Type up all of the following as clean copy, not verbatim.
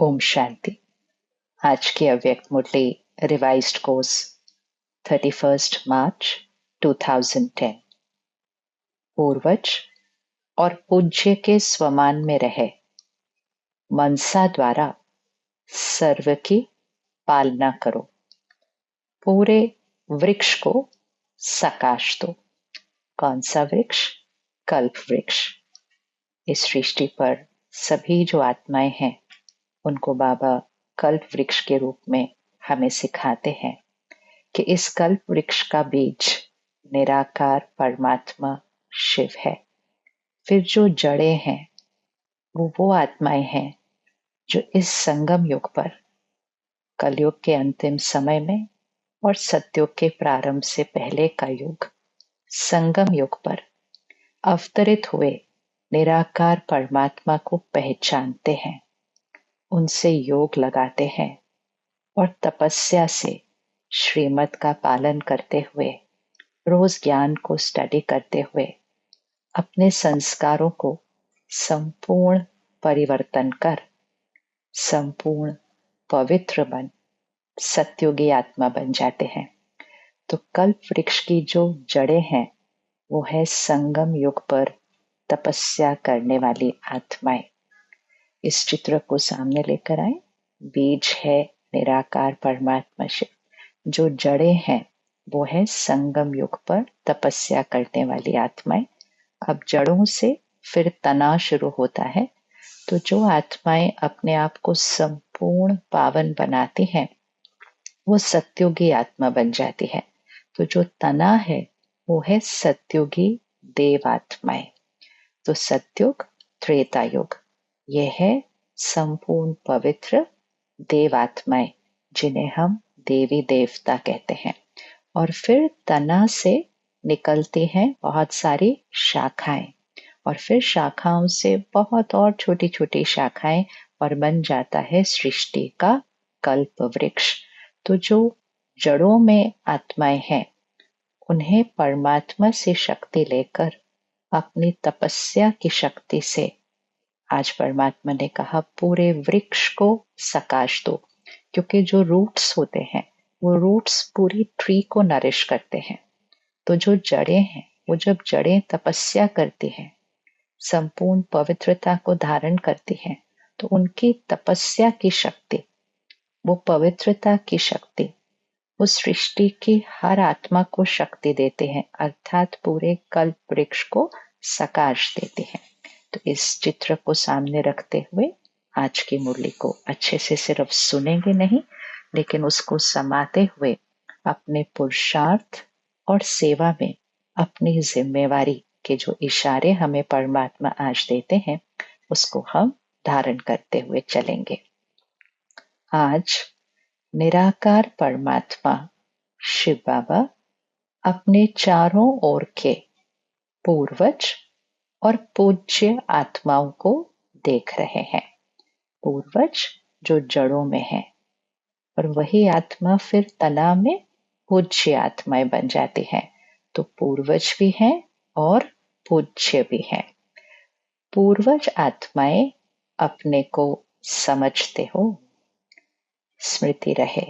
ओम शांति। आज की अव्यक्त मुरली रिवाइज्ड कोर्स 31 मार्च 2010। पूर्वज और पूज्य के स्वमान में रहे मनसा द्वारा सर्व की पालना करो। पूरे वृक्ष को सकाश दो। कौन सा वृक्ष? कल्प वृक्ष। इस सृष्टि पर सभी जो आत्माएं हैं उनको बाबा कल्प वृक्ष के रूप में हमें सिखाते हैं कि इस कल्प वृक्ष का बीज निराकार परमात्मा शिव है। फिर जो जड़ें हैं वो आत्माएं हैं जो इस संगम युग पर, कलयुग के अंतिम समय में और सतयुग के प्रारंभ से पहले का युग, संगम युग पर अवतरित हुए निराकार परमात्मा को पहचानते हैं, उनसे योग लगाते हैं और तपस्या से श्रीमत का पालन करते हुए, रोज ज्ञान को स्टडी करते हुए अपने संस्कारों को संपूर्ण परिवर्तन कर संपूर्ण पवित्र बन सत्युगी आत्मा बन जाते हैं। तो कल्प वृक्ष की जो जड़ें हैं वो है संगम युग पर तपस्या करने वाली आत्माएं। इस चित्र को सामने लेकर आए। बीज है निराकार परमात्मा शिव, जो जड़ें हैं वो है संगम युग पर तपस्या करने वाली आत्माएं। अब जड़ों से फिर तना शुरू होता है। तो जो आत्माएं अपने आप को संपूर्ण पावन बनाती हैं वो सत्युगी आत्मा बन जाती है। तो जो तना है वो है सत्युगी देव आत्माएं। तो सत्युग, त्रेता युग, ये है संपूर्ण पवित्र देव आत्माएं जिन्हें हम देवी देवता कहते हैं। और फिर तना से निकलती हैं बहुत सारी शाखाएं और फिर शाखाओं से बहुत और छोटी छोटी शाखाएं और बन जाता है सृष्टि का कल्प वृक्ष। तो जो जड़ों में आत्माएं हैं उन्हें परमात्मा से शक्ति लेकर अपनी तपस्या की शक्ति से, आज परमात्मा ने कहा पूरे वृक्ष को सकाश दो, क्योंकि जो रूट्स होते हैं वो रूट्स पूरी ट्री को नरिश करते हैं। तो जो जड़ें हैं वो जब जड़ें तपस्या करती हैं, संपूर्ण पवित्रता को धारण करती हैं, तो उनकी तपस्या की शक्ति, वो पवित्रता की शक्ति उस सृष्टि की हर आत्मा को शक्ति देते हैं, अर्थात पूरे कल्प वृक्ष को सकाश देते हैं। तो इस चित्र को सामने रखते हुए आज की मुरली को अच्छे से सिर्फ सुनेंगे नहीं, लेकिन उसको समाते हुए अपने पुरुषार्थ और सेवा में अपनी जिम्मेवारी के जो इशारे हमें परमात्मा आज देते हैं उसको हम धारण करते हुए चलेंगे। आज निराकार परमात्मा शिव बाबा अपने चारों ओर के पूर्वज और पूज्य आत्माओं को देख रहे हैं। पूर्वज जो जड़ों में है और वही आत्मा फिर तना में पूज्य आत्माएं बन जाती हैं। तो पूर्वज भी हैं और पूज्य भी हैं। पूर्वज आत्माएं अपने को समझते हो, स्मृति रहे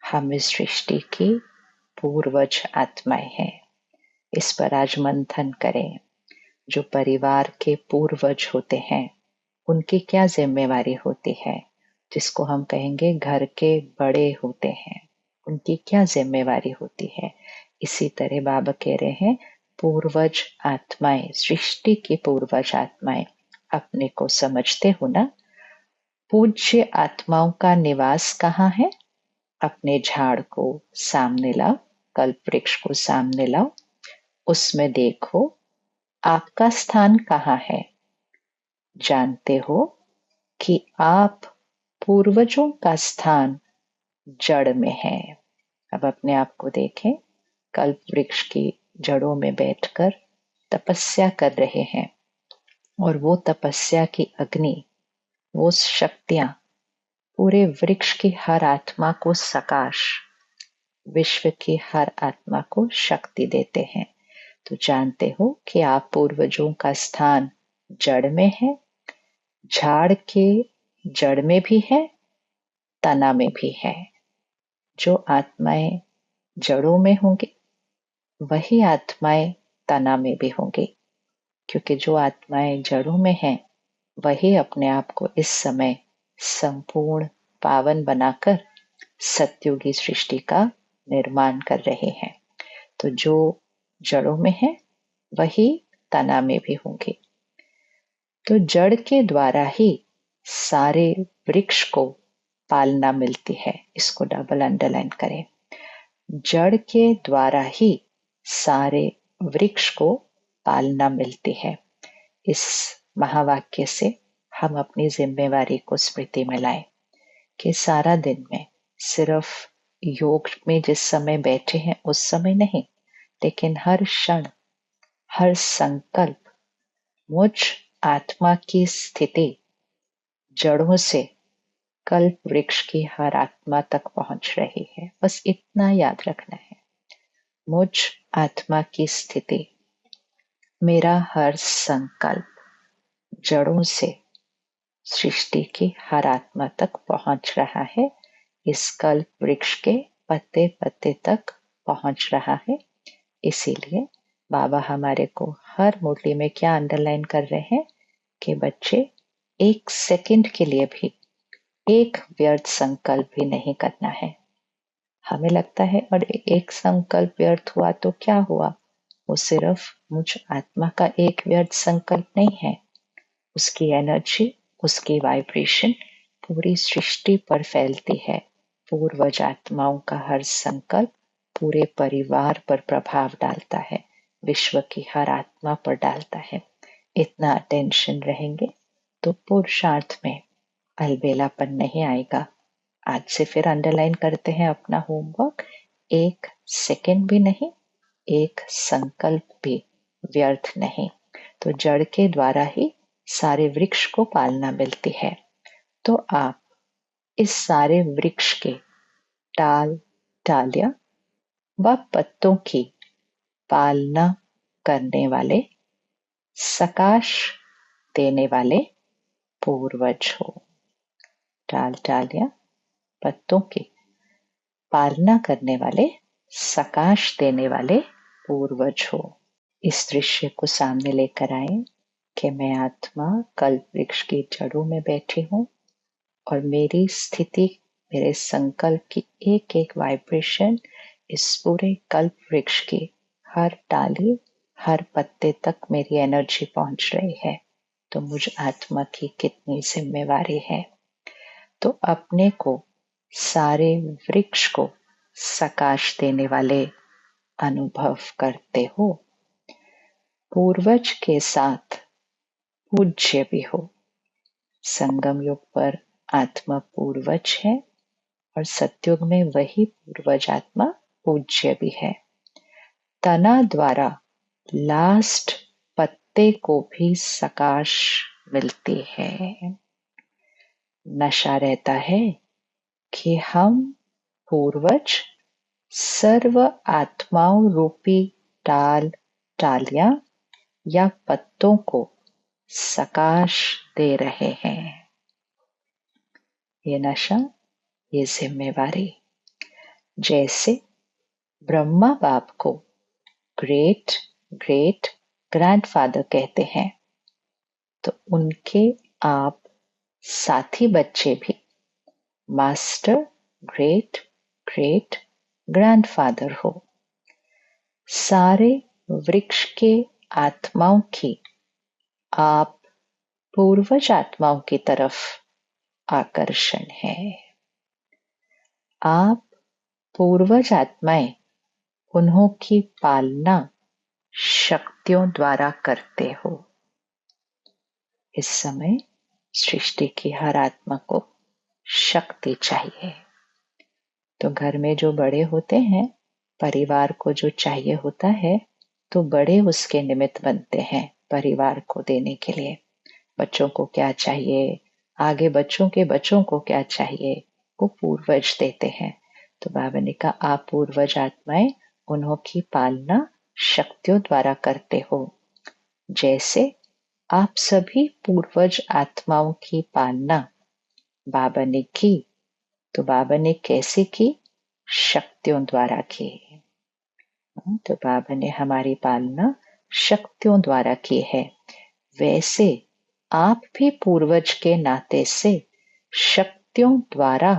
हम इस सृष्टि की पूर्वज आत्माएं हैं। इस पर आज मंथन करें। जो परिवार के पूर्वज होते हैं उनकी क्या जिम्मेवारी होती है, जिसको हम कहेंगे घर के बड़े होते हैं, उनकी क्या जिम्मेवारी होती है। इसी तरह बाबा कह रहे हैं पूर्वज आत्माएं, सृष्टि की पूर्वज आत्माएं अपने को समझते हो ना। पूज्य आत्माओं का निवास कहाँ है? अपने झाड़ को सामने लाओ, कल्प वृक्ष को सामने लाओ, उसमें देखो आपका स्थान कहाँ है। जानते हो कि आप पूर्वजों का स्थान जड़ में है। अब अपने आप को देखें, कल्प वृक्ष की जड़ों में बैठकर तपस्या कर रहे हैं और वो तपस्या की अग्नि, वो शक्तियां पूरे वृक्ष की हर आत्मा को सकाश, विश्व की हर आत्मा को शक्ति देते हैं। तो जानते हो कि आप पूर्वजों का स्थान जड़ में है। झाड़ के जड़ में भी है, तना में भी है। जो आत्माएं जड़ों में होंगी वही आत्माएं तना में भी होंगी, क्योंकि जो आत्माएं जड़ों में हैं वही अपने आप को इस समय संपूर्ण पावन बनाकर सत्युगी सृष्टि का निर्माण कर रहे हैं। तो जो जड़ों में है वही तना में भी होंगे। तो जड़ के द्वारा ही सारे वृक्ष को पालना मिलती है। इसको डबल अंडरलाइन करें। जड़ के द्वारा ही सारे वृक्ष को पालना मिलती है। इस महावाक्य से हम अपनी जिम्मेवारी को स्मृति में लाएं कि सारा दिन में सिर्फ योग में जिस समय बैठे हैं उस समय नहीं, लेकिन हर क्षण, हर संकल्प मुझ आत्मा की स्थिति जड़ों से कल्प वृक्ष की हर आत्मा तक पहुंच रही है। बस इतना याद रखना है। मुझ आत्मा की स्थिति, मेरा हर संकल्प जड़ों से सृष्टि की हर आत्मा तक पहुंच रहा है। इस कल्प वृक्ष के पत्ते पत्ते तक पहुंच रहा है। इसीलिए बाबा हमारे को हर मुरली में क्या अंडरलाइन कर रहे हैं कि बच्चे एक सेकंड के लिए भी एक व्यर्थ संकल्प भी नहीं करना है। हमें लगता है और एक संकल्प व्यर्थ हुआ तो क्या हुआ, वो सिर्फ मुझ आत्मा का एक व्यर्थ संकल्प नहीं है। उसकी एनर्जी, उसकी वाइब्रेशन पूरी सृष्टि पर फैलती है। पूर्वज आत्माओं का हर संकल्प पूरे परिवार पर प्रभाव डालता है, विश्व की हर आत्मा पर डालता है। इतना अटेंशन रहेंगे तो पुरुषार्थ में अलबेलापन नहीं आएगा। आज से फिर अंडरलाइन करते हैं अपना होमवर्क। एक सेकंड भी नहीं, एक संकल्प भी व्यर्थ नहीं। तो जड़ के द्वारा ही सारे वृक्ष को पालना मिलती है। तो आप इस सारे वृक्ष के टाल, डालियां व पत्तों की पालना करने वाले, सकाश देने वाले पूर्वज हो। टाल, डालियां, पत्तों की पालना करने वाले, सकाश देने वाले पूर्वज हो। इस दृश्य को सामने लेकर आए कि मैं आत्मा कल्प वृक्ष की जड़ों में बैठी हूँ और मेरी स्थिति, मेरे संकल्प की एक एक वाइब्रेशन इस पूरे कल्प वृक्ष की हर डाली, हर पत्ते तक मेरी एनर्जी पहुंच रही है। तो मुझ आत्मा की कितनी जिम्मेवारी है। तो अपने को सारे वृक्ष को सकाश देने वाले अनुभव करते हो। पूर्वज के साथ पूज्य भी हो। संगम युग पर आत्मा पूर्वज है और सतयुग में वही पूर्वज आत्मा पूज्य भी है। तना द्वारा लास्ट पत्ते को भी सकाश मिलती है। नशा रहता है कि हम पूर्वज सर्व आत्माओं रूपी टाल, टालियां या पत्तों को सकाश दे रहे हैं। ये नशा, ये जिम्मेवारी। जैसे ब्रह्मा बाप को ग्रेट ग्रेट ग्रैंडफादर कहते हैं, तो उनके आप साथी बच्चे भी मास्टर ग्रेट ग्रेट ग्रैंडफादर हो। सारे वृक्ष के आत्माओं की आप पूर्वज आत्माओं की तरफ आकर्षण है। आप पूर्वज आत्माएं उन्हों की पालना शक्तियों द्वारा करते हो। इस समय सृष्टि की हर आत्मा को शक्ति चाहिए। तो घर में जो बड़े होते हैं, परिवार को जो चाहिए होता है, तो बड़े उसके निमित्त बनते हैं परिवार को देने के लिए। बच्चों को क्या चाहिए, आगे बच्चों के बच्चों को क्या चाहिए, वो पूर्वज देते हैं। तो बाबा ने कहा आप पूर्वज आत्माएं उन्हों की पालना शक्तियों द्वारा करते हो। जैसे आप सभी पूर्वज आत्माओं की पालना बाबा ने की, तो बाबा ने कैसे की? शक्तियों द्वारा की। तो बाबा ने हमारी पालना शक्तियों द्वारा की है। वैसे आप भी पूर्वज के नाते से शक्तियों द्वारा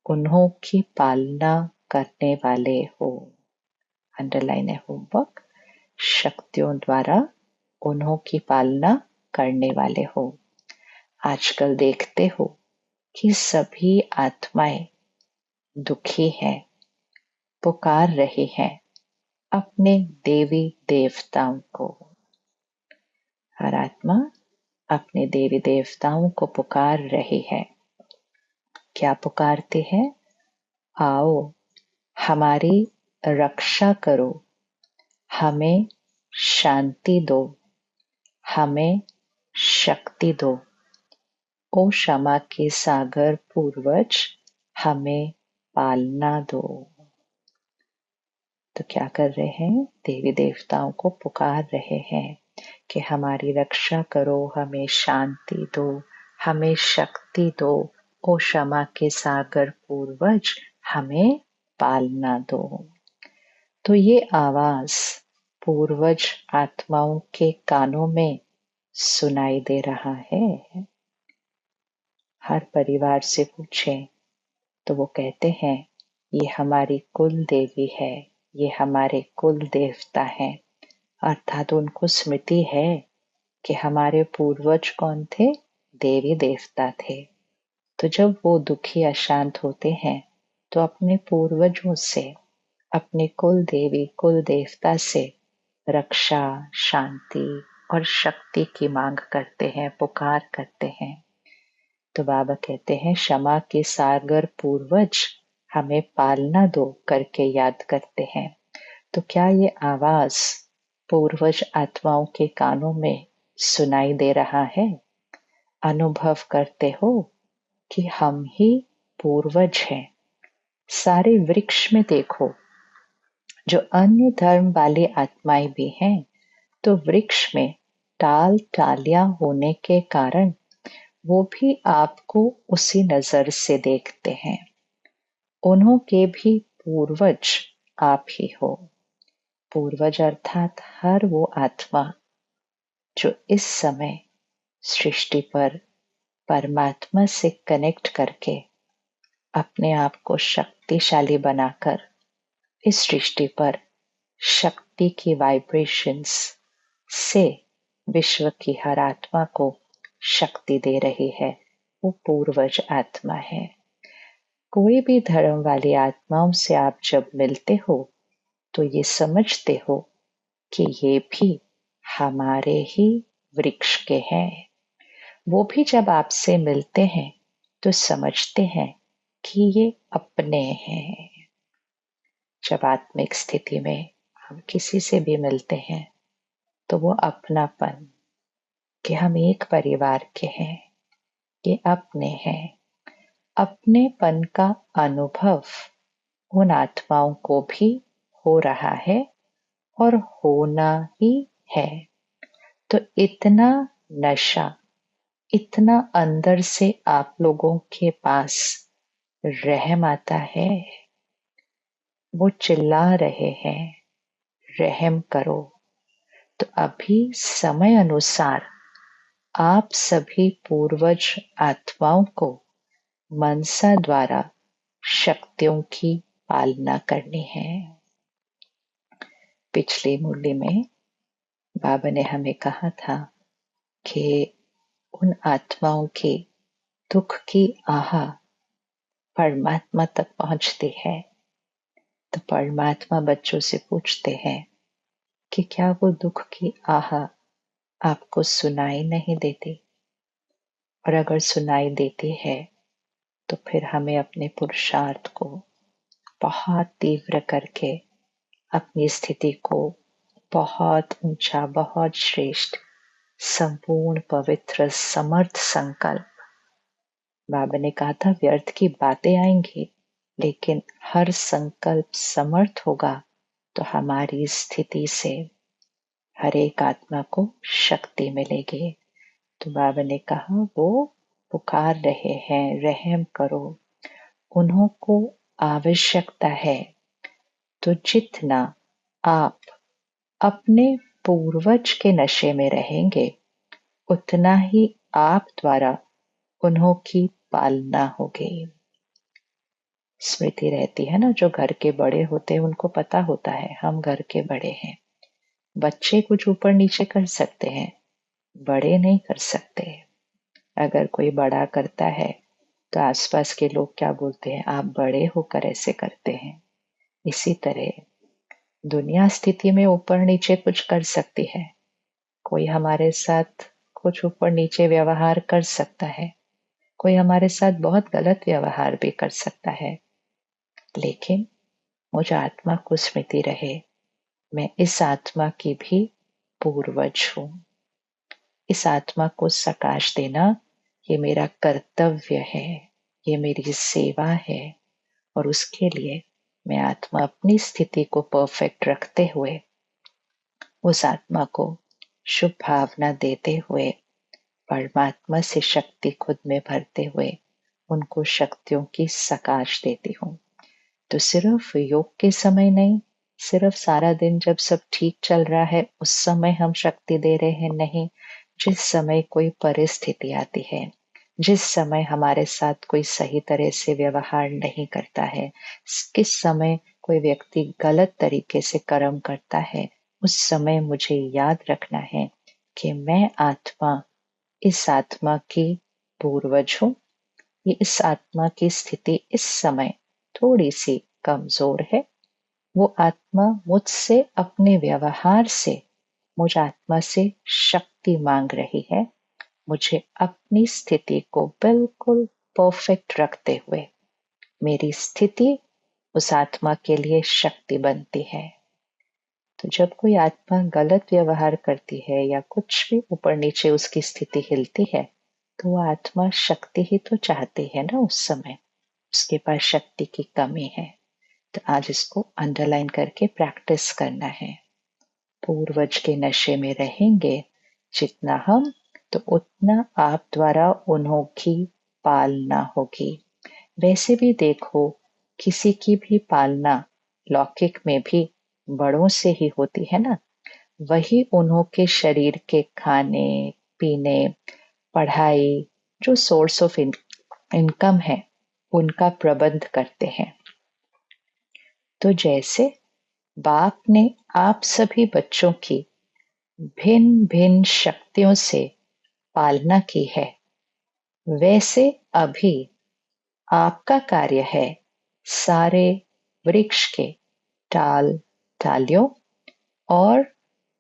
उन्हों की पालना करने वाले हो। अंडरलाइन है होमवर्क। शक्तियों द्वारा उन्हों की पालना करने वाले हो। आजकल देखते हो कि सभी आत्माएं दुखी हैं, पुकार रही हैं अपने देवी देवताओं को। हर आत्मा अपने देवी देवताओं को पुकार रही है। क्या पुकारते हैं? आओ हमारी रक्षा करो, हमें शांति दो, हमें शक्ति दो। ओ क्षमा के सागर पूर्वज, हमें पालना दो। तो क्या कर रहे हैं? देवी देवताओं को पुकार रहे हैं कि हमारी रक्षा करो, हमें शांति दो, हमें शक्ति दो। ओ क्षमा के सागर पूर्वज, हमें पालना दो। तो ये आवाज पूर्वज आत्माओं के कानों में सुनाई दे रहा है। हर परिवार से पूछें तो वो कहते हैं ये हमारी कुल देवी है, ये हमारे कुल देवता हैं। अर्थात उनको स्मृति है कि हमारे पूर्वज कौन थे? देवी देवता थे। तो जब वो दुखी अशांत होते हैं तो अपने पूर्वजों से, अपने कुल देवी कुल देवता से रक्षा, शांति और शक्ति की मांग करते हैं, पुकार करते हैं। तो बाबा कहते हैं क्षमा के सागर पूर्वज, हमें पालना दो करके याद करते हैं। तो क्या ये आवाज पूर्वज आत्माओं के कानों में सुनाई दे रहा है? अनुभव करते हो कि हम ही पूर्वज हैं। सारे वृक्ष में देखो, जो अन्य धर्म वाली आत्माएं भी हैं, तो वृक्ष में टाल टालियां होने के कारण वो भी आपको उसी नजर से देखते हैं। उन्हों के भी पूर्वज आप ही हो। पूर्वज अर्थात हर वो आत्मा जो इस समय सृष्टि पर परमात्मा से कनेक्ट करके अपने आप को शक्तिशाली बनाकर इस सृष्टि पर शक्ति की वाइब्रेशंस से विश्व की हर आत्मा को शक्ति दे रही है। वो पूर्वज आत्मा है। कोई भी धर्म वाली आत्माओं से आप जब मिलते हो तो ये समझते हो कि ये भी हमारे ही वृक्ष के हैं। वो भी जब आपसे मिलते हैं तो समझते हैं कि ये अपने हैं। जब आत्मिक स्थिति में हम किसी से भी मिलते हैं तो वो अपनापन, कि हम एक परिवार के हैं, ये अपने हैं। अपनेपन का अनुभव उन आत्माओं को भी हो रहा है और होना ही है। तो इतना नशा, इतना अंदर से आप लोगों के पास रहम आता है। वो चिल्ला रहे हैं, रहम करो। तो अभी समय अनुसार आप सभी पूर्वज आत्माओं को मनसा द्वारा शक्तियों की पालना करनी है। पिछली मुरली में बाबा ने हमें कहा था कि उन आत्माओं के दुख की आह परमात्मा तक पहुंचती है। तो परमात्मा बच्चों से पूछते हैं कि क्या वो दुख की आह आपको सुनाई नहीं देती? और अगर सुनाई देती है तो फिर हमें अपने पुरुषार्थ को बहुत तीव्र करके अपनी स्थिति को बहुत ऊंचा, बहुत श्रेष्ठ, संपूर्ण, पवित्र, समर्थ संकल्प। बाबा ने कहा था व्यर्थ की बातें आएंगी, लेकिन हर संकल्प समर्थ होगा तो हमारी स्थिति से हर एक आत्मा को शक्ति मिलेगी। तो बाबा ने कहा वो पुकार रहे हैं, रहम करो, उन्हों को आवश्यकता है। तो जितना आप अपने पूर्वज के नशे में रहेंगे, उतना ही आप द्वारा उन्हों की पालना होगी। स्मृति रहती है ना, जो घर के बड़े होते हैं उनको पता होता है हम घर के बड़े हैं। बच्चे कुछ ऊपर नीचे कर सकते हैं, बड़े नहीं कर सकते। अगर कोई बड़ा करता है तो आसपास के लोग क्या बोलते हैं, आप बड़े होकर ऐसे करते हैं। इसी तरह दुनिया स्थिति में ऊपर नीचे कुछ कर सकती है। कोई हमारे साथ कुछ ऊपर नीचे व्यवहार कर सकता है, कोई हमारे साथ बहुत गलत व्यवहार भी कर सकता है, लेकिन मुझ आत्मा को स्मृति रहे, मैं इस आत्मा की भी पूर्वज हूं। इस आत्मा को सकाश देना ये मेरा कर्तव्य है, ये मेरी सेवा है। और उसके लिए मैं आत्मा अपनी स्थिति को परफेक्ट रखते हुए, उस आत्मा को शुभ भावना देते हुए, परमात्मा से शक्ति खुद में भरते हुए उनको शक्तियों की सकाश देती हूँ। तो सिर्फ योग के समय नहीं, सिर्फ सारा दिन जब सब ठीक चल रहा है उस समय हम शक्ति दे रहे हैं, नहीं। जिस समय कोई परिस्थिति आती है, जिस समय हमारे साथ कोई सही तरह से व्यवहार नहीं करता है, किस समय कोई व्यक्ति गलत तरीके से कर्म करता है, उस समय मुझे याद रखना है कि मैं आत्मा, इस आत्मा की पूर्वज हूँ। ये इस आत्मा की स्थिति इस समय थोड़ी सी कमजोर है। वो आत्मा मुझसे अपने व्यवहार से, मुझ आत्मा से शक्ति मांग रही है। मुझे अपनी स्थिति को बिल्कुल परफेक्ट रखते हुए मेरी स्थिति उस आत्मा के लिए शक्ति बनती है। तो जब कोई आत्मा गलत व्यवहार करती है या कुछ भी ऊपर नीचे उसकी स्थिति हिलती है, तो वो आत्मा शक्ति ही तो चाहती है ना, उस समय उसके पास शक्ति की कमी है। तो आज इसको अंडरलाइन करके प्रैक्टिस करना है। पूर्वज के नशे में रहेंगे जितना हम, तो उतना आप द्वारा उन्हों की पालना होगी। वैसे भी देखो, किसी की भी पालना लौकिक में भी बड़ों से ही होती है ना। वही उन्हों के शरीर के खाने पीने, पढ़ाई, जो सोर्स ऑफ इनकम है, उनका प्रबंध करते हैं। तो जैसे बाप ने आप सभी बच्चों की भिन्न भिन्न शक्तियों से पालना की है, वैसे अभी आपका कार्य है सारे वृक्ष के टाल, डालियों और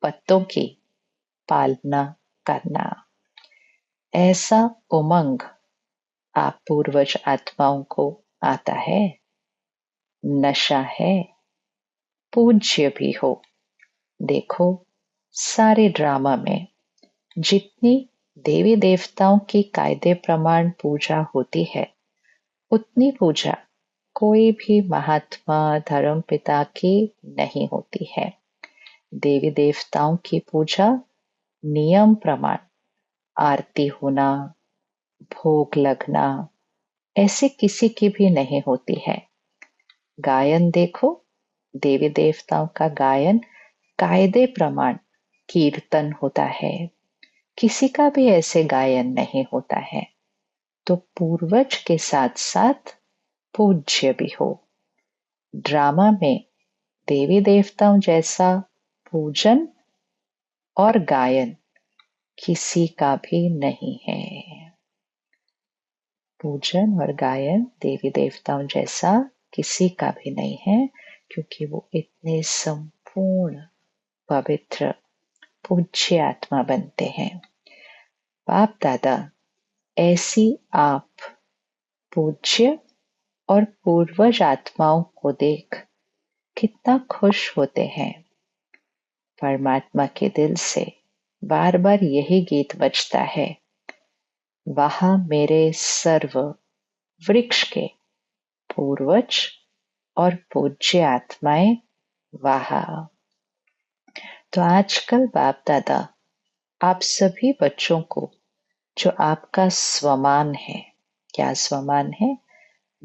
पत्तों की पालना करना। ऐसा उमंग आप पूर्वज आत्माओं को आता है, नशा है, पूज्य भी हो। देखो, सारे ड्रामा में जितनी देवी देवताओं की कायदे प्रमाण पूजा होती है, उतनी पूजा कोई भी महात्मा धर्म पिता की नहीं होती है। देवी देवताओं की पूजा नियम प्रमाण, आरती होना, भोग लगना, ऐसे किसी की भी नहीं होती है। गायन देखो, देवी देवताओं का गायन कायदे प्रमाण कीर्तन होता है, किसी का भी ऐसे गायन नहीं होता है। तो पूर्वज के साथ साथ पूज्य भी हो। ड्रामा में देवी देवताओं जैसा पूजन और गायन किसी का भी नहीं है। पूजन और गायन देवी देवताओं जैसा किसी का भी नहीं है, क्योंकि वो इतने संपूर्ण पवित्र पूज्य आत्मा बनते हैं। बाप दादा ऐसी आप पूज्य और पूर्वज आत्माओं को देख कितना खुश होते हैं। परमात्मा के दिल से बार बार यही गीत बजता है, वहां मेरे सर्व वृक्ष के पूर्वज और पूज्य आत्माएं वहां। तो आजकल बाप दादा आप सभी बच्चों को जो आपका स्वमान है। क्या स्वमान है?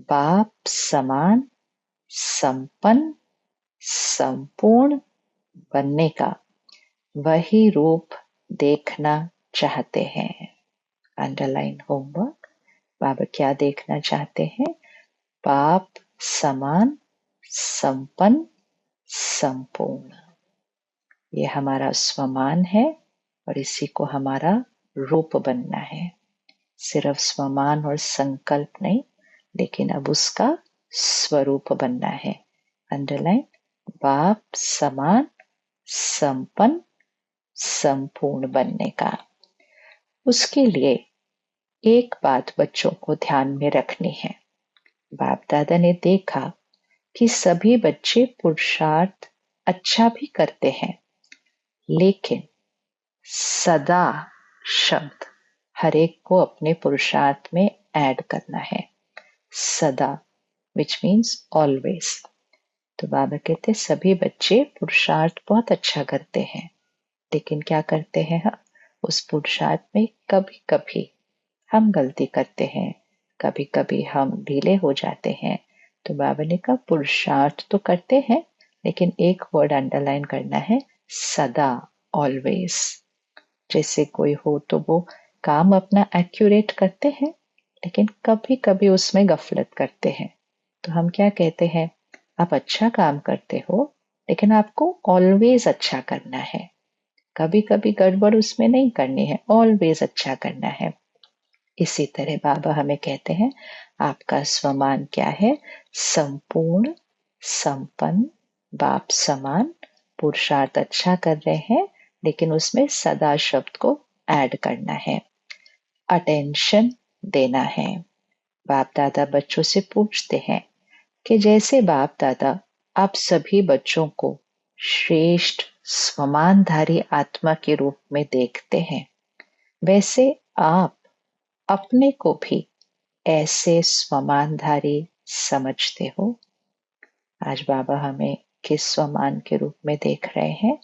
बाप समान संपन्न संपूर्ण बनने का वही रूप देखना चाहते हैं। Underline homework. बाबा क्या देखना चाहते हैं? बाप समान संपन्न संपूर्ण। ये हमारा स्वमान है और इसी को हमारा रूप बनना है। सिर्फ स्वमान और संकल्प नहीं, लेकिन अब उसका स्वरूप बनना है। अंडरलाइन, बाप समान संपन्न संपूर्ण बनने का। उसके लिए एक बात बच्चों को ध्यान में रखनी है। बाप दादा ने देखा कि सभी बच्चे पुरुषार्थ अच्छा भी करते हैं, लेकिन सदा शब्द हर एक को अपने पुरुषार्थ में ऐड करना है। सदा विच मीन्स ऑलवेज। तो बाबा कहते सभी बच्चे पुरुषार्थ बहुत अच्छा करते हैं, लेकिन क्या करते हैं हम? उस पुरुषार्थ में कभी कभी हम गलती करते हैं, कभी कभी हम ढीले हो जाते हैं। तो बाबा ने कहा पुरुषार्थ तो करते हैं, लेकिन एक वर्ड अंडरलाइन करना है, सदा, ऑलवेज। जैसे कोई हो तो वो काम अपना एक्यूरेट करते हैं, लेकिन कभी कभी उसमें गफलत करते हैं। तो हम क्या कहते हैं? आप अच्छा काम करते हो, लेकिन आपको ऑलवेज अच्छा करना है। कभी कभी गड़बड़ उसमें नहीं करनी है, ऑलवेज अच्छा करना है। इसी तरह बाबा हमें कहते हैं आपका स्वमान क्या है? संपूर्ण संपन्न बाप समान। पुरुषार्थ अच्छा कर रहे हैं, लेकिन उसमें सदा शब्द को ऐड करना है। अटेंशन देना है। बाप दादा बच्चों से पूछते हैं कि जैसे बाप दादा आप सभी बच्चों को श्रेष्ठ स्वमानधारी आत्मा के रूप में देखते हैं, वैसे आप अपने को भी ऐसे स्वमानधारी समझते हो? आज बाबा हमें किस स्वमान के रूप में देख रहे हैं?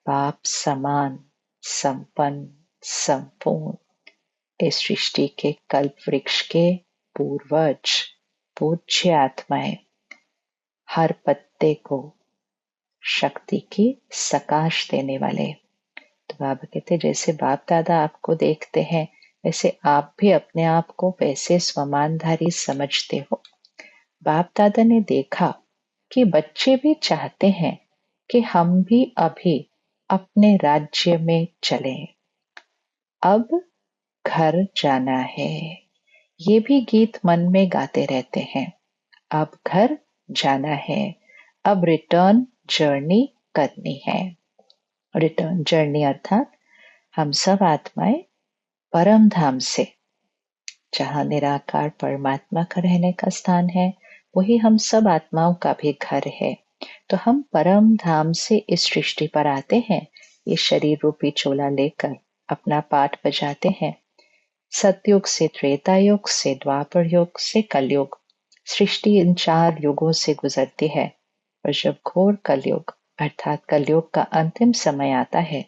बाप समान संपन्न संपूर्ण। इस सृष्टि के कल्प वृक्ष के पूर्वज पूज्य आत्माएं, हर पत्ते को शक्ति की सकाश देने वाले। तो बाबा कहते जैसे बाप दादा आपको देखते हैं, वैसे आप भी अपने आप को वैसे स्वमानधारी समझते हो। बाप दादा ने देखा कि बच्चे भी चाहते हैं कि हम भी अभी अपने राज्य में चलें। अब घर जाना है। ये भी गीत मन में गाते रहते हैं। अब घर जाना है, अब रिटर्न जर्नी करनी है। रिटर्न जर्नी अर्थात हम सब आत्माएं परम धाम से, जहां निराकार परमात्मा का रहने का स्थान है, वही हम सब आत्माओं का भी घर है। तो हम परम धाम से इस सृष्टि पर आते हैं, ये शरीर रूपी चोला लेकर अपना पाठ बजाते हैं। सतयुग से त्रेता युग से द्वापर युग से कलयुग, सृष्टि इन 4 युगों से गुजरती है। और जब घोर कलयुग अर्थात कलयुग का अंतिम समय आता है,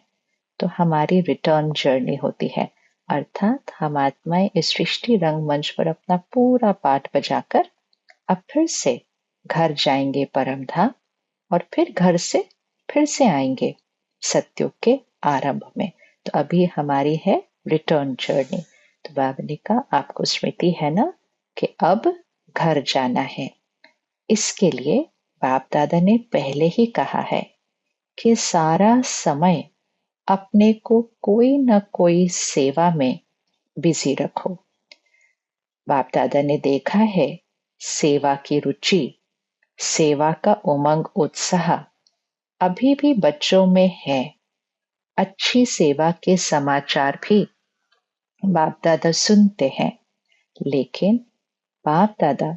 तो हमारी रिटर्न जर्नी होती है। अर्थात हम आत्माएं इस सृष्टि रंगमंच पर अपना पूरा पाठ बजाकर अब फिर से घर जाएंगे परम धाम, और फिर घर से फिर से आएंगे सत्युग के आरंभ में। तो अभी हमारी है रिटर्न जर्नी। तो बाबा ने कहा आपको स्मृति है ना कि अब घर जाना है। इसके लिए बाप दादा ने पहले ही कहा है कि सारा समय अपने को कोई न कोई सेवा में बिजी रखो। बाप दादा ने देखा है सेवा की रुचि, सेवा का उमंग उत्साह अभी भी बच्चों में है। अच्छी सेवा के समाचार भी बाप दादा सुनते हैं, लेकिन बाप दादा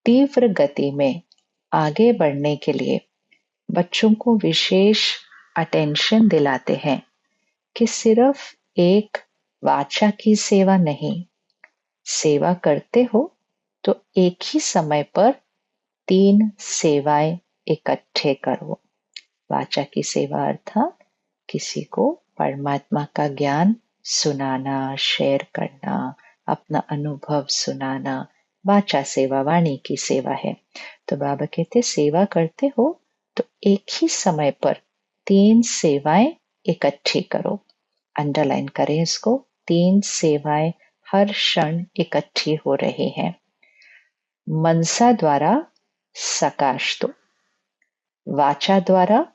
तीव्र गति में आगे बढ़ने के लिए बच्चों को विशेष अटेंशन दिलाते हैं कि सिर्फ एक वाचा की सेवा नहीं, सेवा करते हो तो एक ही समय पर 3 सेवाएं इकट्ठे करो। वाचा की सेवा अर्थात किसी को परमात्मा का ज्ञान सुनाना, शेयर करना, अपना अनुभव सुनाना, वाचा सेवा, वाणी की सेवा है। तो बाबा कहते सेवा करते हो तो एक ही समय पर 3 सेवाएं इकट्ठी करो। अंडरलाइन करें इसको, 3 सेवाएं हर क्षण इकट्ठी हो रही हैं। मनसा द्वारा सकाश दो, वाचा द्वारा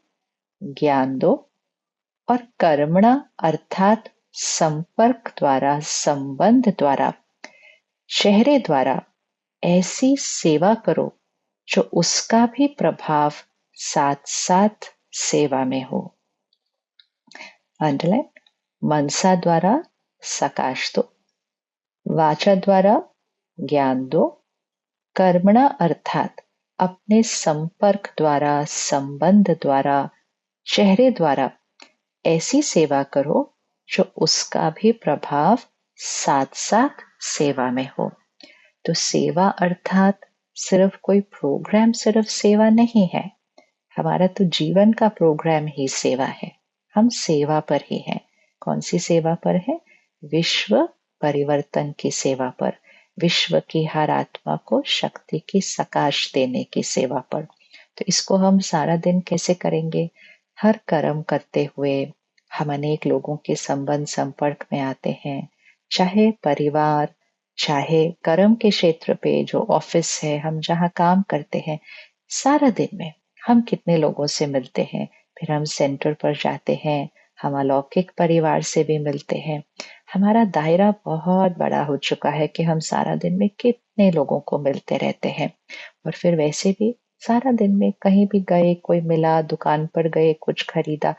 ज्ञान दो और कर्मणा अर्थात संपर्क द्वारा, संबंध द्वारा, चेहरे द्वारा ऐसी सेवा करो जो उसका भी प्रभाव साथ साथ सेवा में हो। अंडरलाइन, मनसा द्वारा सकाश दो, वाचा द्वारा ज्ञान दो, कर्मणा अर्थात अपने संपर्क द्वारा, संबंध द्वारा, चेहरे द्वारा ऐसी सेवा करो जो उसका भी प्रभाव साथ साथ सेवा में हो। तो सेवा अर्थात सिर्फ कोई प्रोग्राम, सिर्फ सेवा नहीं है। हमारा तो जीवन का प्रोग्राम ही सेवा है। हम सेवा पर ही हैं। कौन सी सेवा पर है? विश्व परिवर्तन की सेवा पर, विश्व की हर आत्मा को शक्ति की सकाश देने की सेवा पर। तो इसको हम सारा दिन कैसे करेंगे? हर कर्म करते हुए हम अनेक लोगों के संबंध संपर्क में आते हैं, चाहे परिवार, चाहे कर्म के क्षेत्र पे जो ऑफिस है, हम जहाँ काम करते हैं, सारा दिन में हम कितने लोगों से मिलते हैं। फिर हम सेंटर पर जाते हैं, हम अलौकिक परिवार से भी मिलते हैं। हमारा दायरा बहुत बड़ा हो चुका है कि हम सारा दिन में कितने लोगों को मिलते रहते हैं। और फिर वैसे भी सारा दिन में कहीं भी गए, कोई मिला, दुकान पर गए, कुछ खरीदा,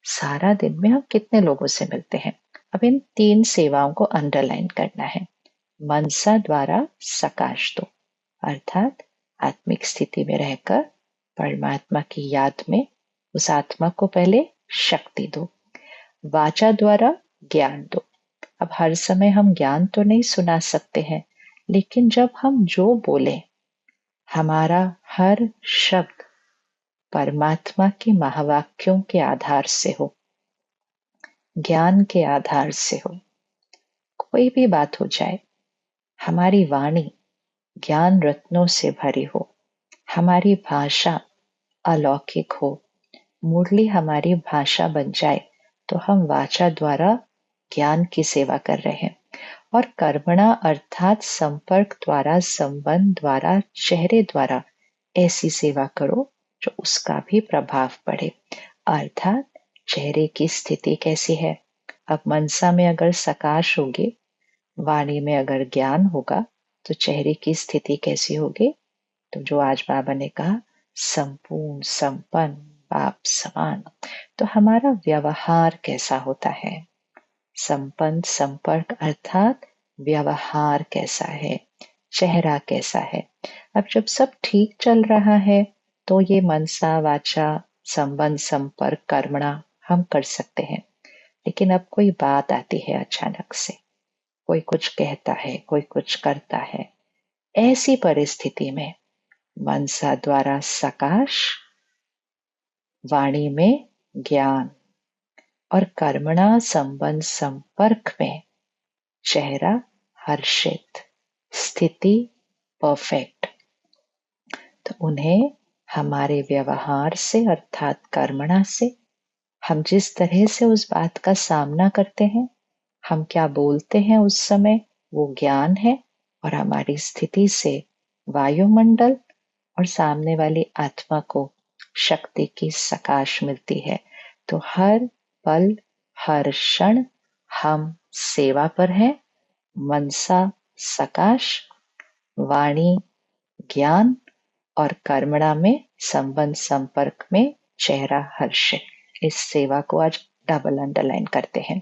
सारा दिन में हम कितने लोगों से मिलते हैं। अब इन 3 सेवाओं को अंडरलाइन करना है। मनसा द्वारा सकाश दो, अर्थात आत्मिक स्थिति में रहकर परमात्मा की याद में उस आत्मा को पहले शक्ति दो। वाचा द्वारा ज्ञान दो। अब हर समय हम ज्ञान तो नहीं सुना सकते हैं, लेकिन जब हम जो बोले, हमारा हर शब्द परमात्मा के महावाक्यों के आधार से हो, ज्ञान के आधार से हो। कोई भी बात हो जाए, हमारी वाणी ज्ञान रत्नों से भरी हो, हमारी भाषा अलौकिक हो, मुरली हमारी भाषा बन जाए, तो हम वाचा द्वारा ज्ञान की सेवा कर रहे हैं। और कर्मणा अर्थात संपर्क द्वारा, संबंध द्वारा, चेहरे द्वारा ऐसी सेवा करो जो उसका भी प्रभाव पड़े। अर्थात चेहरे की स्थिति कैसी है? अब मनसा में अगर सकाश होगी, वाणी में अगर ज्ञान होगा, तो चेहरे की स्थिति कैसी होगी? तो जो आज बाबा ने कहा, संपूर्ण, संपन्न, बाप समान। तो हमारा व्यवहार कैसा होता है? संपन्न, संपर्क अर्थात व्यवहार कैसा है, चेहरा कैसा है। अब जब सब ठीक चल रहा है तो ये मनसा, वाचा, संबंध, संपर्क, कर्मणा हम कर सकते हैं। लेकिन अब कोई बात आती है अचानक से, कोई कुछ कहता है, कोई कुछ करता है, ऐसी परिस्थिति में मनसा द्वारा सकाश, वाणी में ज्ञान और कर्मणा, संबंध, संपर्क में चेहरा हर्षित, स्थिति परफेक्ट। तो उन्हें हमारे व्यवहार से अर्थात कर्मणा से, हम जिस तरह से उस बात का सामना करते हैं, हम क्या बोलते हैं उस समय, वो ज्ञान है। और हमारी स्थिति से वायुमंडल और सामने वाली आत्मा को शक्ति की सकाश मिलती है। तो हर पल, हर क्षण हम सेवा पर हैं। मनसा सकाश, वाणी ज्ञान और कर्मणा में संबंध संपर्क में चेहरा हर्ष। इस सेवा को आज डबल अंडरलाइन करते हैं।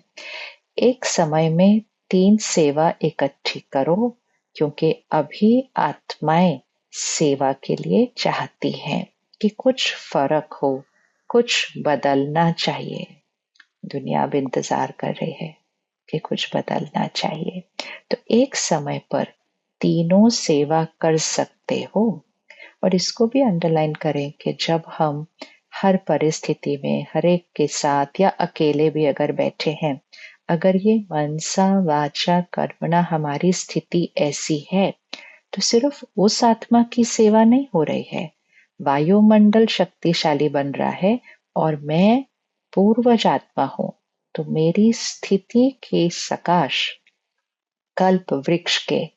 एक समय में 3 सेवा इकट्ठी करो, क्योंकि अभी आत्माएं सेवा के लिए चाहती हैं कि कुछ फर्क हो, कुछ बदलना चाहिए। दुनिया अब इंतजार कर रही है कि कुछ बदलना चाहिए। तो एक समय पर तीनों सेवा कर सकते हो। और इसको भी अंडरलाइन करें कि जब हम हर परिस्थिति में हर एक के साथ या अकेले भी अगर बैठे हैं, अगर ये मनसा वाचा कर्मणा हमारी स्थिति ऐसी है, तो सिर्फ उस आत्मा की सेवा नहीं हो रही है, वायुमंडल शक्तिशाली बन रहा है और मैं पूर्वज आत्मा हूं, तो मेरी स्थिति के सकाश कल्प वृक्ष के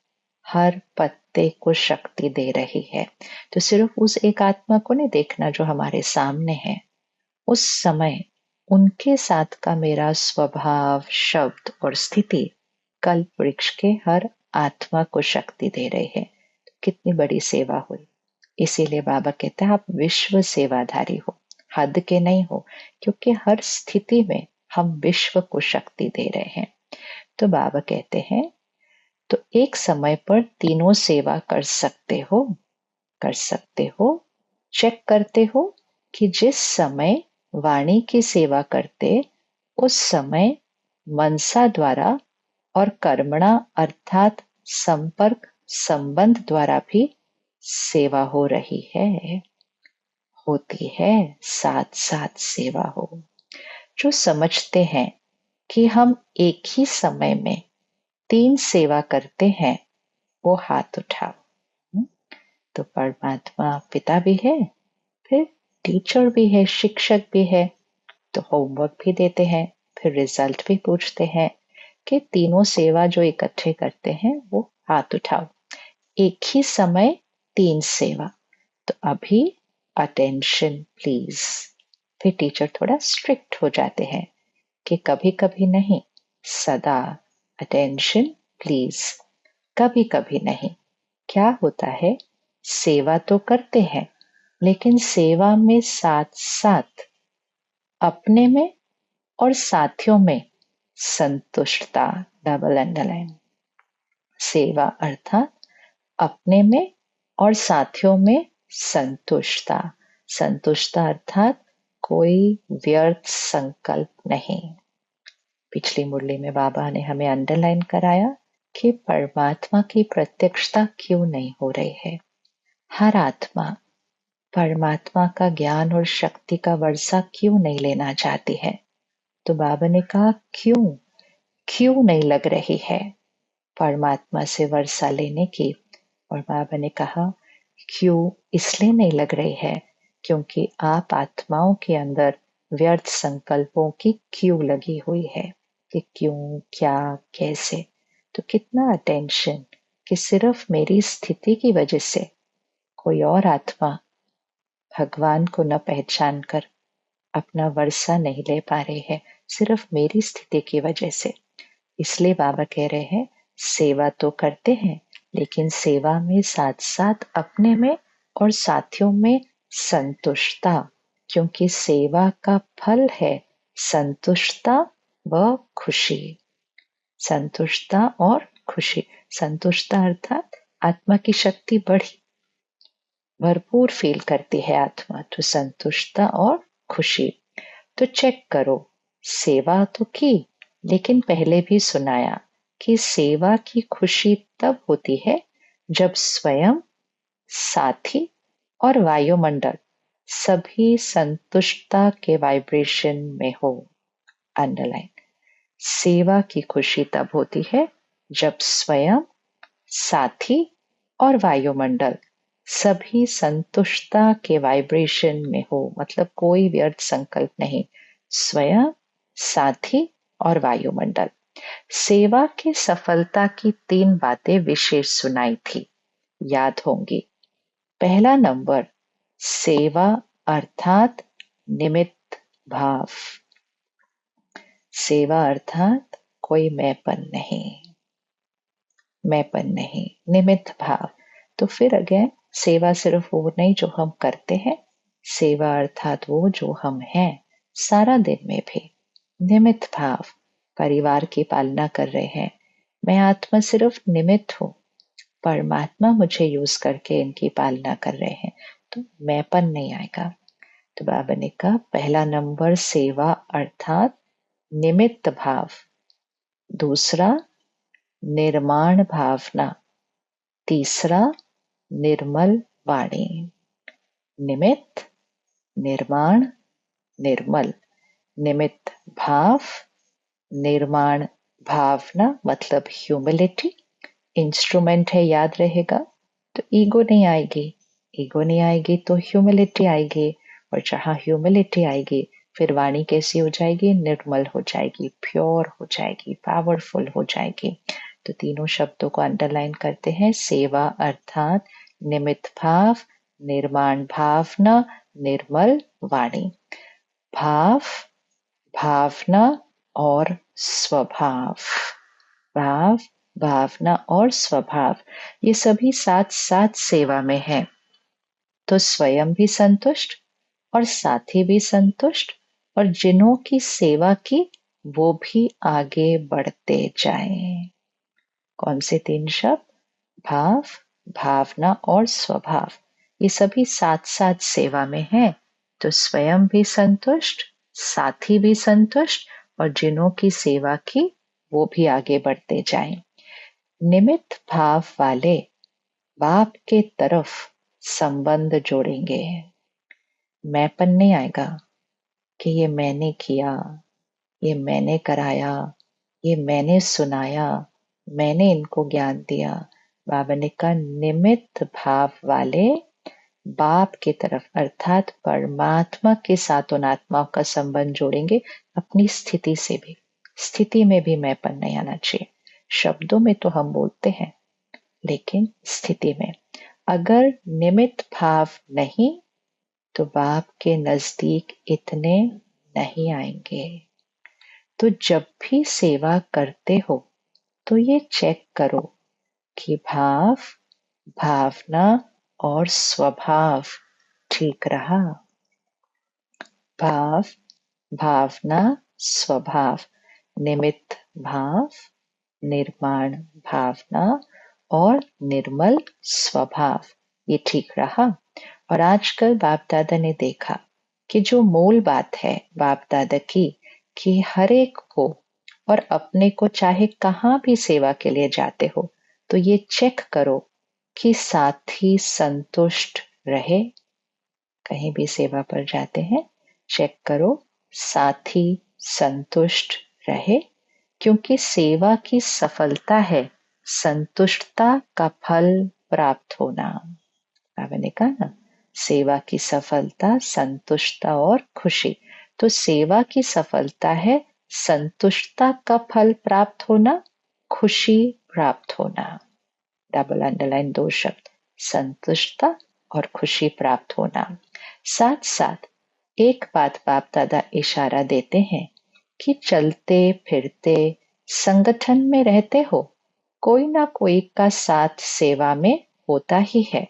हर पत्ते को शक्ति दे रही है। तो सिर्फ उस एक आत्मा को नहीं देखना जो हमारे सामने है, उस समय उनके साथ का मेरा स्वभाव, शब्द और स्थिति कल्प वृक्ष के हर आत्मा को शक्ति दे रही है। तो कितनी बड़ी सेवा हुई। इसीलिए बाबा कहते हैं आप विश्व सेवाधारी हो, हद के नहीं हो, क्योंकि हर स्थिति में हम विश्व को शक्ति दे रहे हैं। तो बाबा कहते हैं तो एक समय पर तीनों सेवा कर सकते हो, चेक करते हो कि जिस समय वाणी की सेवा करते उस समय मनसा द्वारा और कर्मणा अर्थात संपर्क संबंध द्वारा भी सेवा हो रही है, होती है, साथ साथ सेवा हो। जो समझते हैं कि हम एक ही समय में 3 सेवा करते हैं, वो हाथ उठाओ। तो परमात्मा पिता भी है, फिर टीचर भी है, शिक्षक भी है, तो होमवर्क भी देते हैं, फिर रिजल्ट भी पूछते हैं कि तीनों सेवा जो इकट्ठे करते हैं वो हाथ उठाओ। एक ही समय 3 सेवा। तो अभी अटेंशन प्लीज। फिर टीचर थोड़ा स्ट्रिक्ट हो जाते हैं कि कभी कभी नहीं, सदा अटेंशन प्लीज, कभी कभी नहीं। क्या होता है, सेवा तो करते हैं लेकिन सेवा में साथ साथ अपने में और साथियों में संतुष्टता, डबल अंडरलाइन। सेवा अर्थात अपने में और साथियों में संतुष्टता, संतुष्टता अर्थात कोई व्यर्थ संकल्प नहीं। पिछली मुरली में बाबा ने हमें अंडरलाइन कराया कि परमात्मा की प्रत्यक्षता क्यों नहीं हो रही है। हर आत्मा परमात्मा का ज्ञान और शक्ति का वर्षा क्यों नहीं लेना चाहती है। तो बाबा ने कहा क्यों नहीं लग रही है परमात्मा से वर्षा लेने की। और बाबा ने कहा क्यों इसलिए नहीं लग रही है क्योंकि आप आत्माओं के अंदर व्यर्थ संकल्पों की क्यों लगी हुई है कि क्यों, क्या, कैसे। तो कितना अटेंशन कि सिर्फ मेरी स्थिति की वजह से कोई और आत्मा भगवान को न पहचान कर अपना वर्षा नहीं ले पा रही है, सिर्फ मेरी स्थिति की वजह से। इसलिए बाबा कह रहे हैं सेवा तो करते हैं लेकिन सेवा में साथ साथ अपने में और साथियों में संतुष्टता, क्योंकि सेवा का फल है संतुष्टता व खुशी। संतुष्टता और खुशी। संतुष्टता अर्थात आत्मा की शक्ति बढ़ी, भरपूर फील करती है आत्मा, तो संतुष्टता और खुशी। तो चेक करो, सेवा तो की लेकिन पहले भी सुनाया कि सेवा की खुशी तब होती है जब स्वयं, साथी और वायुमंडल सभी संतुष्टता के वाइब्रेशन में हो। अंडरलाइन। सेवा की खुशी तब होती है जब स्वयं, साथी और वायुमंडल सभी संतुष्टता के वाइब्रेशन में हो, मतलब कोई व्यर्थ संकल्प नहीं। स्वयं, साथी और वायुमंडल। सेवा की सफलता की 3 बातें विशेष सुनाई थी, याद होंगी। पहला नंबर, सेवा अर्थात निमित्त भाव। सेवा अर्थात कोई मैंपन नहीं, निमित्त भाव। तो फिर अगेन सेवा सिर्फ वो नहीं जो हम करते हैं, सेवा अर्थात वो जो हम हैं सारा दिन में भी। निमित्त भाव, परिवार की पालना कर रहे हैं, मैं आत्मा सिर्फ निमित्त हूं, परमात्मा मुझे यूज करके इनकी पालना कर रहे हैं, तो मैंपन नहीं आएगा। तो बाबा ने कहा पहला नंबर सेवा अर्थात निमित्त भाव, दूसरा निर्माण भावना, तीसरा निर्मल वाणी। निमित्त, निर्माण, निर्मल। निमित्त भाव, निर्माण भावना मतलब ह्यूमिलिटी, इंस्ट्रूमेंट है याद रहेगा, तो ईगो नहीं आएगी, ईगो नहीं आएगी तो ह्यूमिलिटी आएगी, और जहां ह्यूमिलिटी आएगी फिर वाणी कैसी हो जाएगी, निर्मल हो जाएगी, प्योर हो जाएगी, पावरफुल हो जाएगी। तो तीनों शब्दों को अंडरलाइन करते हैं। सेवा अर्थात निमित्त भाव, निर्माण भावना, निर्मल वाणी। भाव, भावना और स्वभाव, भाव, भावना और स्वभाव, ये सभी साथ साथ सेवा में है। तो स्वयं भी संतुष्ट और साथी भी संतुष्ट, और जिन्हों की सेवा की वो भी आगे बढ़ते जाएं। कौन से तीन शब्द? भाव, भावना और स्वभाव, ये सभी साथ साथ सेवा में है। तो स्वयं भी संतुष्ट, साथी भी संतुष्ट, और जिन्हों की सेवा की वो भी आगे बढ़ते जाएं। निमित्त भाव वाले बाप के तरफ संबंध जोड़ेंगे। मैंपन नहीं आएगा कि ये मैंने किया, ये मैंने कराया, ये मैंने सुनाया, मैंने इनको ज्ञान दिया। बाबा ने कहा निमित्त भाव वाले बाप की तरफ अर्थात परमात्मा के साथ उन आत्माओं का संबंध जोड़ेंगे। अपनी स्थिति से भी, स्थिति में भी मैंपन नहीं आना चाहिए। शब्दों में तो हम बोलते हैं, लेकिन स्थिति में अगर निमित्त भाव नहीं तो बाप के नजदीक इतने नहीं आएंगे। तो जब भी सेवा करते हो तो ये चेक करो कि भाव, भावना और स्वभाव ठीक रहा। भाव, भावना, स्वभाव, निमित्त भाव, निर्माण भावना और निर्मल स्वभाव, ये ठीक रहा। और आजकल बाप दादा ने देखा कि जो मूल बात है बाप दादा की, कि हर एक को और अपने को चाहे कहाँ भी सेवा के लिए जाते हो तो ये चेक करो कि साथी संतुष्ट रहे। कहीं भी सेवा पर जाते हैं, चेक करो साथी संतुष्ट रहे, क्योंकि सेवा की सफलता है संतुष्टता का फल प्राप्त होना। बाबा ने कहा ना, सेवा की सफलता संतुष्टता और खुशी। तो सेवा की सफलता है संतुष्टता का फल प्राप्त होना, खुशी प्राप्त होना। डबल अंडरलाइन दो शब्द, संतुष्टता और खुशी प्राप्त होना। साथ साथ एक बात बाप दादा इशारा देते हैं कि चलते फिरते संगठन में रहते हो, कोई ना कोई का साथ सेवा में होता ही है।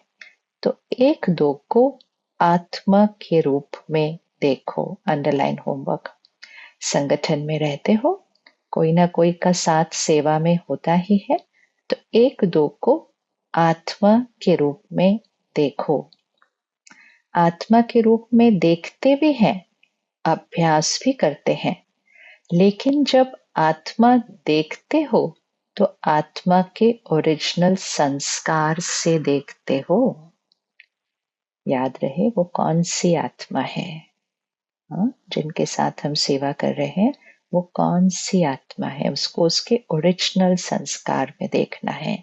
तो एक दो को आत्मा के रूप में देखो। अंडरलाइन होमवर्क, संगठन में रहते हो, कोई ना कोई का साथ सेवा में होता ही है, तो एक दो को आत्मा के रूप में देखो। आत्मा के रूप में देखते भी हैं, अभ्यास भी करते हैं, लेकिन जब आत्मा देखते हो तो आत्मा के ओरिजिनल संस्कार से देखते हो। याद रहे वो कौन सी आत्मा है, जिनके साथ हम सेवा कर रहे हैं, वो कौन सी आत्मा है, उसको उसके ओरिजिनल संस्कार में देखना है।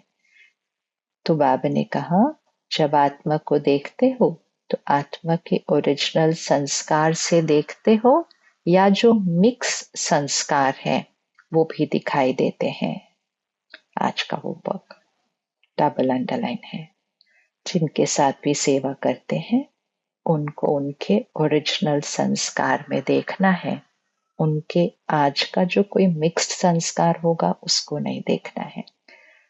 तो बाबा ने कहा जब आत्मा को देखते हो तो आत्मा के ओरिजिनल संस्कार से देखते हो, या जो मिक्स संस्कार है वो भी दिखाई देते हैं। आज का होमवर्क डबल अंडरलाइन है। जिनके साथ भी सेवा करते हैं उनको उनके ओरिजिनल संस्कार में देखना है। उनके आज का जो कोई मिक्स्ड संस्कार होगा उसको नहीं देखना है।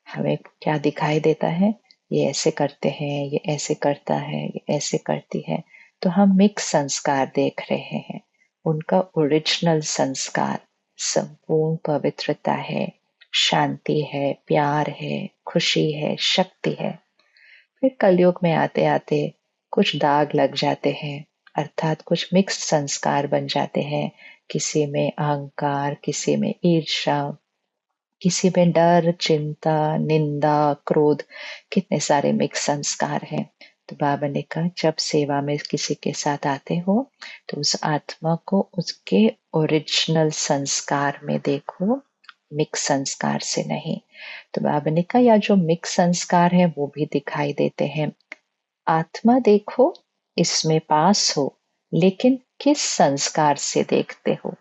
हमें क्या दिखाई देता है, ये ऐसे करते हैं, ये ऐसे करता है, ये ऐसे करती है, तो हम मिक्स संस्कार देख रहे हैं। उनका ओरिजिनल संस्कार संपूर्ण पवित्रता है, शांति है, प्यार है, खुशी है, शक्ति है। फिर कलयुग में आते आते कुछ दाग लग जाते हैं, अर्थात कुछ मिक्स्ड संस्कार बन जाते हैं। किसी में अहंकार, किसी में ईर्ष्या, किसी में डर, चिंता, निंदा, क्रोध, कितने सारे मिक्स संस्कार हैं। तो बाबा ने कहा जब सेवा में किसी के साथ आते हो तो उस आत्मा को उसके ओरिजिनल संस्कार में देखो, मिक्स संस्कार से नहीं। तो बाबा ने कहा या जो मिक्स संस्कार है वो भी दिखाई देते हैं। आत्मा देखो, इसमें पास हो, लेकिन किस संस्कार से देखते हो?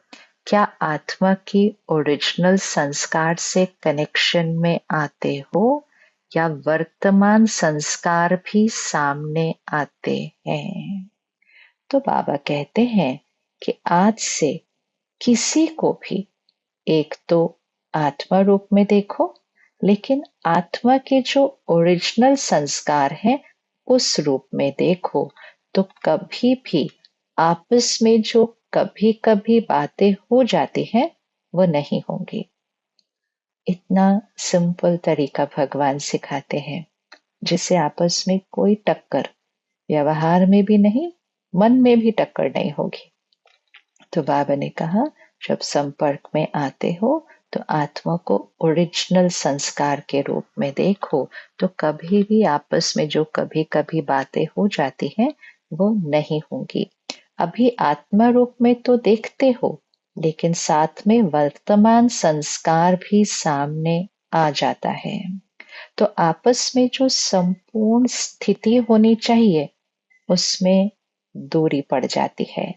क्या आत्मा की ओरिजिनल संस्कार से कनेक्शन में आते हो या वर्तमान संस्कार भी सामने आते हैं? तो बाबा कहते हैं कि आज से किसी को भी एक तो आत्मा रूप में देखो, लेकिन आत्मा के जो ओरिजिनल संस्कार हैं उस रूप में देखो, तो कभी भी आपस में जो कभी कभी बातें हो जाती हैं वो नहीं होंगी। इतना सिंपल तरीका भगवान सिखाते हैं जिससे आपस में कोई टक्कर व्यवहार में भी नहीं, मन में भी टक्कर नहीं होगी। तो बाबा ने कहा जब संपर्क में आते हो तो आत्मा को ओरिजिनल संस्कार के रूप में देखो, तो कभी भी आपस में जो कभी कभी बातें हो जाती हैं वो नहीं होंगी। अभी आत्मा रूप में तो देखते हो, लेकिन साथ में वर्तमान संस्कार भी सामने आ जाता है। तो आपस में जो संपूर्ण स्थिति होनी चाहिए उसमें दूरी पड़ जाती है।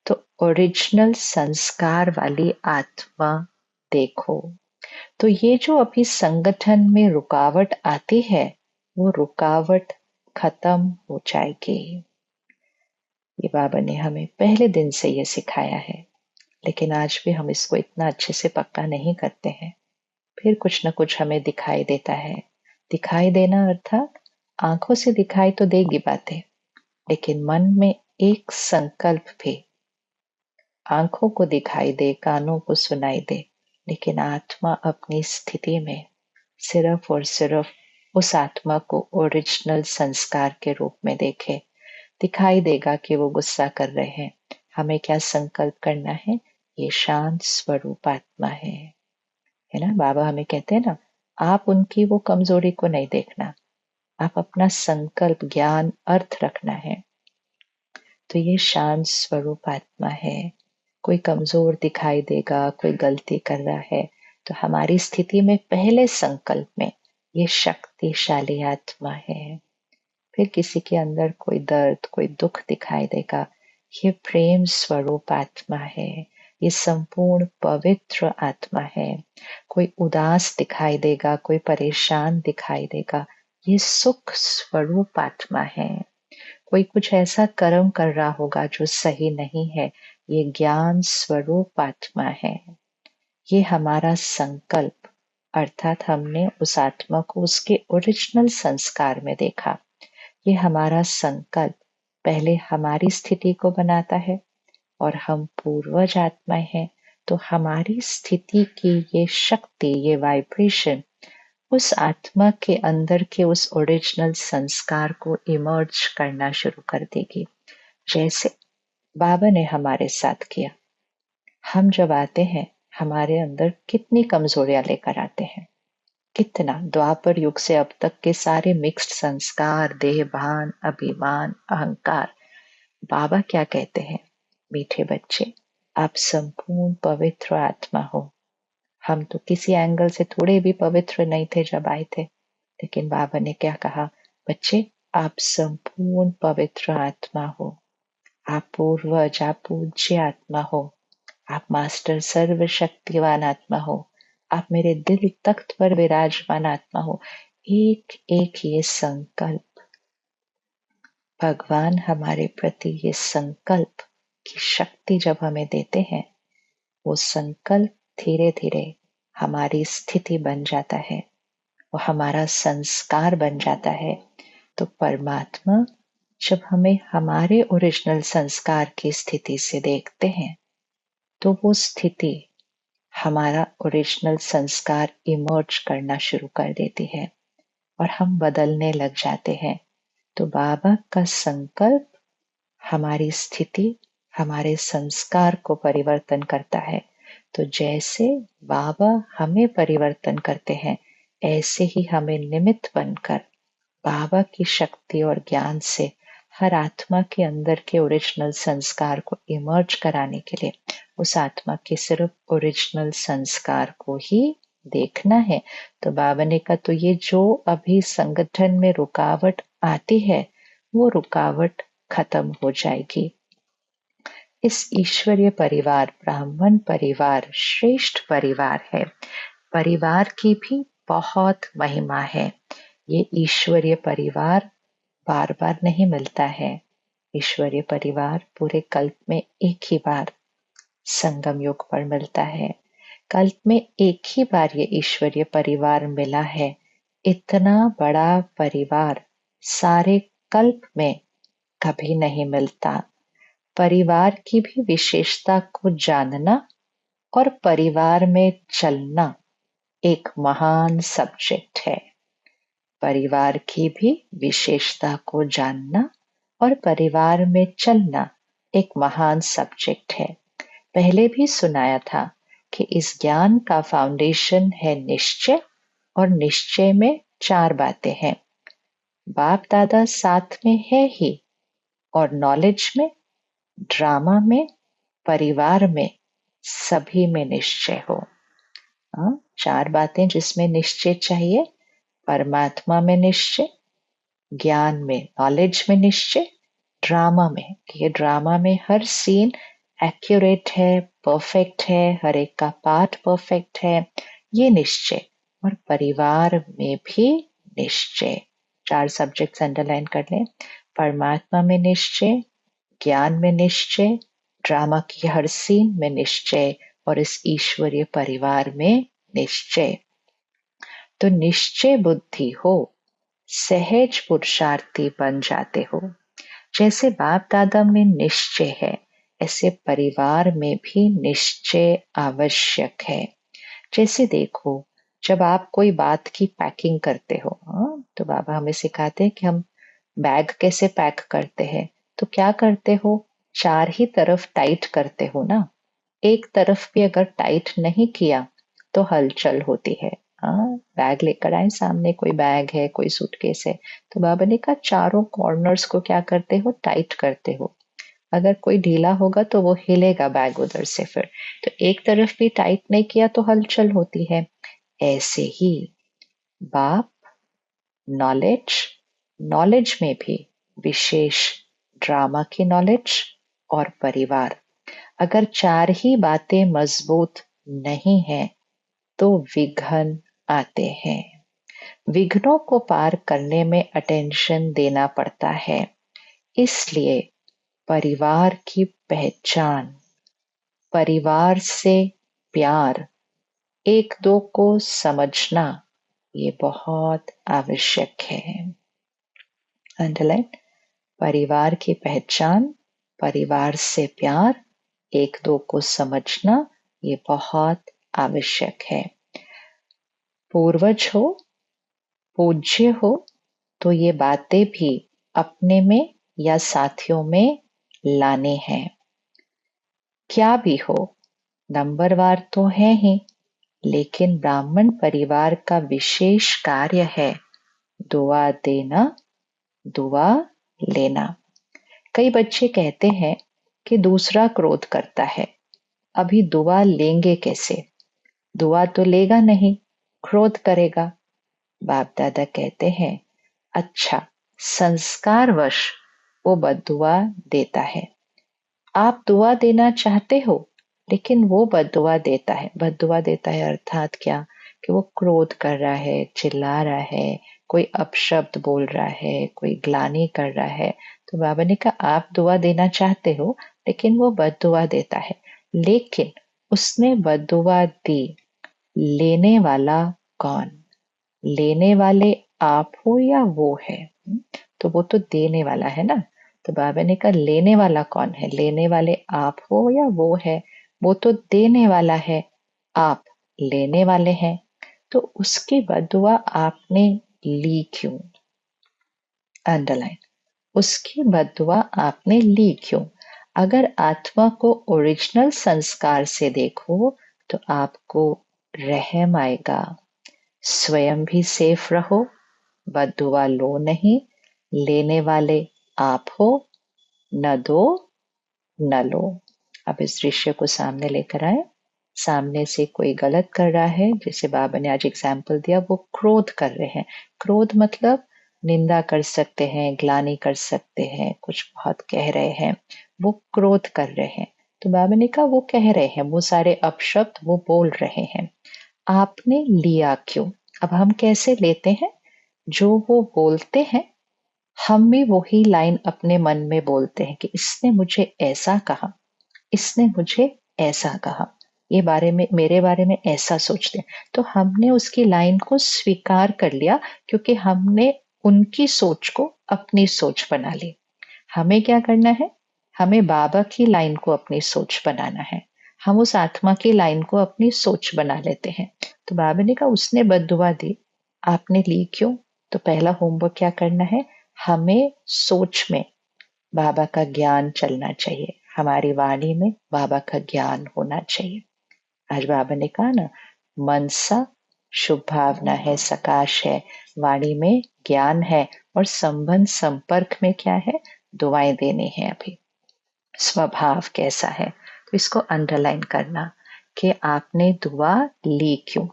तो ओरिजिनल संस्कार वाली आत्मा देखो। तो ये जो अभी संगठन में रुकावट आती है वो रुकावट खत्म हो जाएगी। ये बाबा ने हमें पहले दिन से ये सिखाया है, लेकिन आज भी हम इसको इतना अच्छे से पक्का नहीं करते हैं। फिर कुछ न कुछ हमें दिखाई देता है। दिखाई देना अर्थात आंखों से दिखाई तो देगी बातें, लेकिन मन में एक संकल्प भी आंखों को दिखाई दे, कानों को सुनाई दे, लेकिन आत्मा अपनी स्थिति में सिर्फ और सिर्फ उस आत्मा को ओरिजिनल संस्कार के रूप में देखे। दिखाई देगा कि वो गुस्सा कर रहे हैं। हमें क्या संकल्प करना है? ये शांत स्वरूप आत्मा है ना। बाबा हमें कहते हैं ना, आप उनकी वो कमजोरी को नहीं देखना, आप अपना संकल्प ज्ञान अर्थ रखना है। तो ये शांत स्वरूप आत्मा है। कोई कमजोर दिखाई देगा, कोई गलती कर रहा है, तो हमारी स्थिति में पहले संकल्प में ये शक्तिशाली आत्मा है। फिर किसी के अंदर कोई दर्द, कोई दुख दिखाई देगा, ये प्रेम स्वरूप आत्मा है, ये संपूर्ण पवित्र आत्मा है। कोई उदास दिखाई देगा, कोई परेशान दिखाई देगा, ये सुख स्वरूप आत्मा है। कोई कुछ ऐसा कर्म कर रहा होगा जो सही नहीं है, ये ज्ञान स्वरूप आत्मा है। ये हमारा संकल्प अर्थात हमने उस आत्मा को उसके ओरिजिनल संस्कार में देखा। ये हमारा संकल्प पहले हमारी स्थिति को बनाता है, और हम पूर्वज आत्माएं हैं, तो हमारी स्थिति की ये शक्ति, ये वाइब्रेशन उस आत्मा के अंदर के उस ओरिजिनल संस्कार को इमर्ज करना शुरू कर देगी। जैसे बाबा ने हमारे साथ किया। हम जब आते हैं हमारे अंदर कितनी कमजोरियां लेकर आते हैं, कितना द्वापर युग से अब तक के सारे मिक्स्ड संस्कार, देहभान, अभिमान, अहंकार। बाबा क्या कहते हैं? मीठे बच्चे, आप संपूर्ण पवित्र आत्मा हो। हम तो किसी एंगल से थोड़े भी पवित्र नहीं थे जब आए थे, लेकिन बाबा ने क्या कहा? बच्चे, आप संपूर्ण पवित्र आत्मा हो, आप पूर्वज, आप पूज्य आत्मा हो, आप मास्टर सर्वशक्तिवान आत्मा हो, आप मेरे दिल तख्त पर विराजमान आत्मा हो। एक एक ये संकल्प, भगवान हमारे प्रति ये संकल्प की शक्ति जब हमें देते हैं, वो संकल्प धीरे धीरे हमारी स्थिति बन जाता है, वो हमारा संस्कार बन जाता है। तो परमात्मा जब हमें हमारे ओरिजिनल संस्कार की स्थिति से देखते हैं, तो वो स्थिति हमारा ओरिजिनल संस्कार इमर्ज करना शुरू कर देती है और हम बदलने लग जाते हैं। तो बाबा का संकल्प हमारी स्थिति, हमारे संस्कार को परिवर्तन करता है। तो जैसे बाबा हमें परिवर्तन करते हैं, ऐसे ही हमें निमित्त बनकर बाबा की शक्ति और ज्ञान से हर आत्मा के अंदर के ओरिजिनल संस्कार को इमर्ज कराने के लिए उस आत्मा के सिर्फ ओरिजिनल संस्कार को ही देखना है। तो बाबा ने कहा तो ये जो अभी संगठन में रुकावट आती है वो रुकावट खत्म हो जाएगी। इस ईश्वरीय परिवार, ब्राह्मण परिवार श्रेष्ठ परिवार है। परिवार की भी बहुत महिमा है। ये ईश्वरीय परिवार बार बार नहीं मिलता है। ईश्वरीय परिवार पूरे कल्प में एक ही बार संगम युग पर मिलता है। कल्प में एक ही बार ये ईश्वरीय परिवार मिला है। इतना बड़ा परिवार सारे कल्प में कभी नहीं मिलता। परिवार की भी विशेषता को जानना और परिवार में चलना एक महान सब्जेक्ट है। परिवार की भी विशेषता को जानना और परिवार में चलना एक महान सब्जेक्ट है। पहले भी सुनाया था कि इस ज्ञान का फाउंडेशन है निश्चय, और निश्चय में 4 बातें हैं। बाप दादा साथ में है ही, और नॉलेज में, ड्रामा में, परिवार में, सभी में निश्चय हो। 4 बातें जिसमें निश्चय चाहिए। परमात्मा में निश्चय, ज्ञान में, नॉलेज में निश्चय, ड्रामा में, ये ड्रामा में हर सीन एक्यूरेट है, परफेक्ट है, हर एक का पार्ट परफेक्ट है, ये निश्चय। और परिवार में भी निश्चय। 4 सब्जेक्ट्स अंडरलाइन कर लें। परमात्मा में निश्चय, ज्ञान में निश्चय, ड्रामा की हर सीन में निश्चय, और इस ईश्वरीय परिवार में निश्चय। तो निश्चय बुद्धि हो, सहज पुरुषार्थी बन जाते हो। जैसे बाप दादा में निश्चय है, ऐसे परिवार में भी निश्चय आवश्यक है। जैसे देखो, जब आप कोई बात की पैकिंग करते हो, तो बाबा हमें सिखाते हैं कि हम बैग कैसे पैक करते हैं। तो क्या करते हो, 4 ही तरफ टाइट करते हो ना। एक तरफ भी अगर टाइट नहीं किया तो हलचल होती है। बैग लेकर आए, सामने कोई बैग है, कोई सूटकेस है, तो बाबा ने कहा चारों कॉर्नर्स को क्या करते हो, टाइट करते हो। अगर कोई ढीला होगा तो वो हिलेगा बैग उधर से। फिर तो एक तरफ भी टाइट नहीं किया तो हलचल होती है। ऐसे ही बाप, नॉलेज, नॉलेज में भी विशेष ड्रामा की नॉलेज, और परिवार, अगर 4 ही बातें मजबूत नहीं है तो विघ्न आते हैं। विघ्नों को पार करने में अटेंशन देना पड़ता है। इसलिए परिवार की पहचान, परिवार से प्यार, एक दो को समझना, ये बहुत आवश्यक है। अंडरलाइन। परिवार की पहचान, परिवार से प्यार, एक दो को समझना, ये बहुत आवश्यक है। पूर्वज हो, पूज्य हो, तो ये बातें भी अपने में या साथियों में लाने हैं। क्या भी हो, नंबरवार तो है ही, लेकिन ब्राह्मण परिवार का विशेष कार्य है दुआ देना, दुआ लेना। कई बच्चे कहते हैं कि दूसरा क्रोध करता है, अभी दुआ लेंगे कैसे, दुआ तो लेगा नहीं, क्रोध करेगा। बाप दादा कहते हैं अच्छा, संस्कारवश वो बद्दुआ देता है। आप दुआ देना चाहते हो, लेकिन वो बद्दुआ देता है। बद्दुआ देता है अर्थात क्या, कि वो क्रोध कर रहा है, चिल्ला रहा है, कोई अपशब्द बोल रहा है, कोई ग्लानि कर रहा है। तो बाबा ने कहा आप दुआ देना चाहते हो, लेकिन वो बद्दुआ देता है। लेकिन उसने बद्दुआ दी, लेने वाला कौन, लेने वाले आप हो या वो है। तो वो तो देने वाला है ना। तो बाबा ने कहा लेने वाला कौन है, लेने वाले आप हो या वो है। वो तो देने वाला है, आप लेने वाले हैं। तो उसकी बद्दुआ आपने ली क्यों, अंडरलाइन। उसकी बद्दुआ आपने ली क्यों। अगर आत्मा को ओरिजिनल संस्कार से देखो तो आपको रहम आएगा। स्वयं भी सेफ रहो, बददुआ लो नहीं, लेने वाले आप हो, न दो न लो। अब इस दृश्य को सामने लेकर आए। सामने से कोई गलत कर रहा है, जैसे बाबा ने आज एग्जाम्पल दिया, वो क्रोध कर रहे हैं। क्रोध मतलब निंदा कर सकते हैं, ग्लानि कर सकते हैं, कुछ बहुत कह रहे हैं, वो क्रोध कर रहे हैं। तो बाबा ने कहा वो कह रहे हैं, वो सारे अपशब्द वो बोल रहे हैं, आपने लिया क्यों? अब हम कैसे लेते हैं? जो वो बोलते हैं हम भी वही लाइन अपने मन में बोलते हैं कि इसने मुझे ऐसा कहा, इसने मुझे ऐसा कहा, ये बारे में मेरे बारे में ऐसा सोचते हैं। तो हमने उसकी लाइन को स्वीकार कर लिया क्योंकि हमने उनकी सोच को अपनी सोच बना ली। हमें क्या करना है? हमें बाबा की लाइन को अपनी सोच बनाना है। हम उस आत्मा की लाइन को अपनी सोच बना लेते हैं। तो बाबा ने कहा उसने बद्दुआ दी, आपने ली क्यों? तो पहला होमवर्क क्या करना है? हमें सोच में बाबा का ज्ञान चलना चाहिए, हमारी वाणी में बाबा का ज्ञान होना चाहिए। आज बाबा ने कहा ना, मनसा शुभ भावना है, सकाश है, वाणी में ज्ञान है, और संबंध संपर्क में क्या है? दुआएं देनी है। अभी स्वभाव कैसा है? तो इसको अंडरलाइन करना कि आपने दुआ ली क्यों।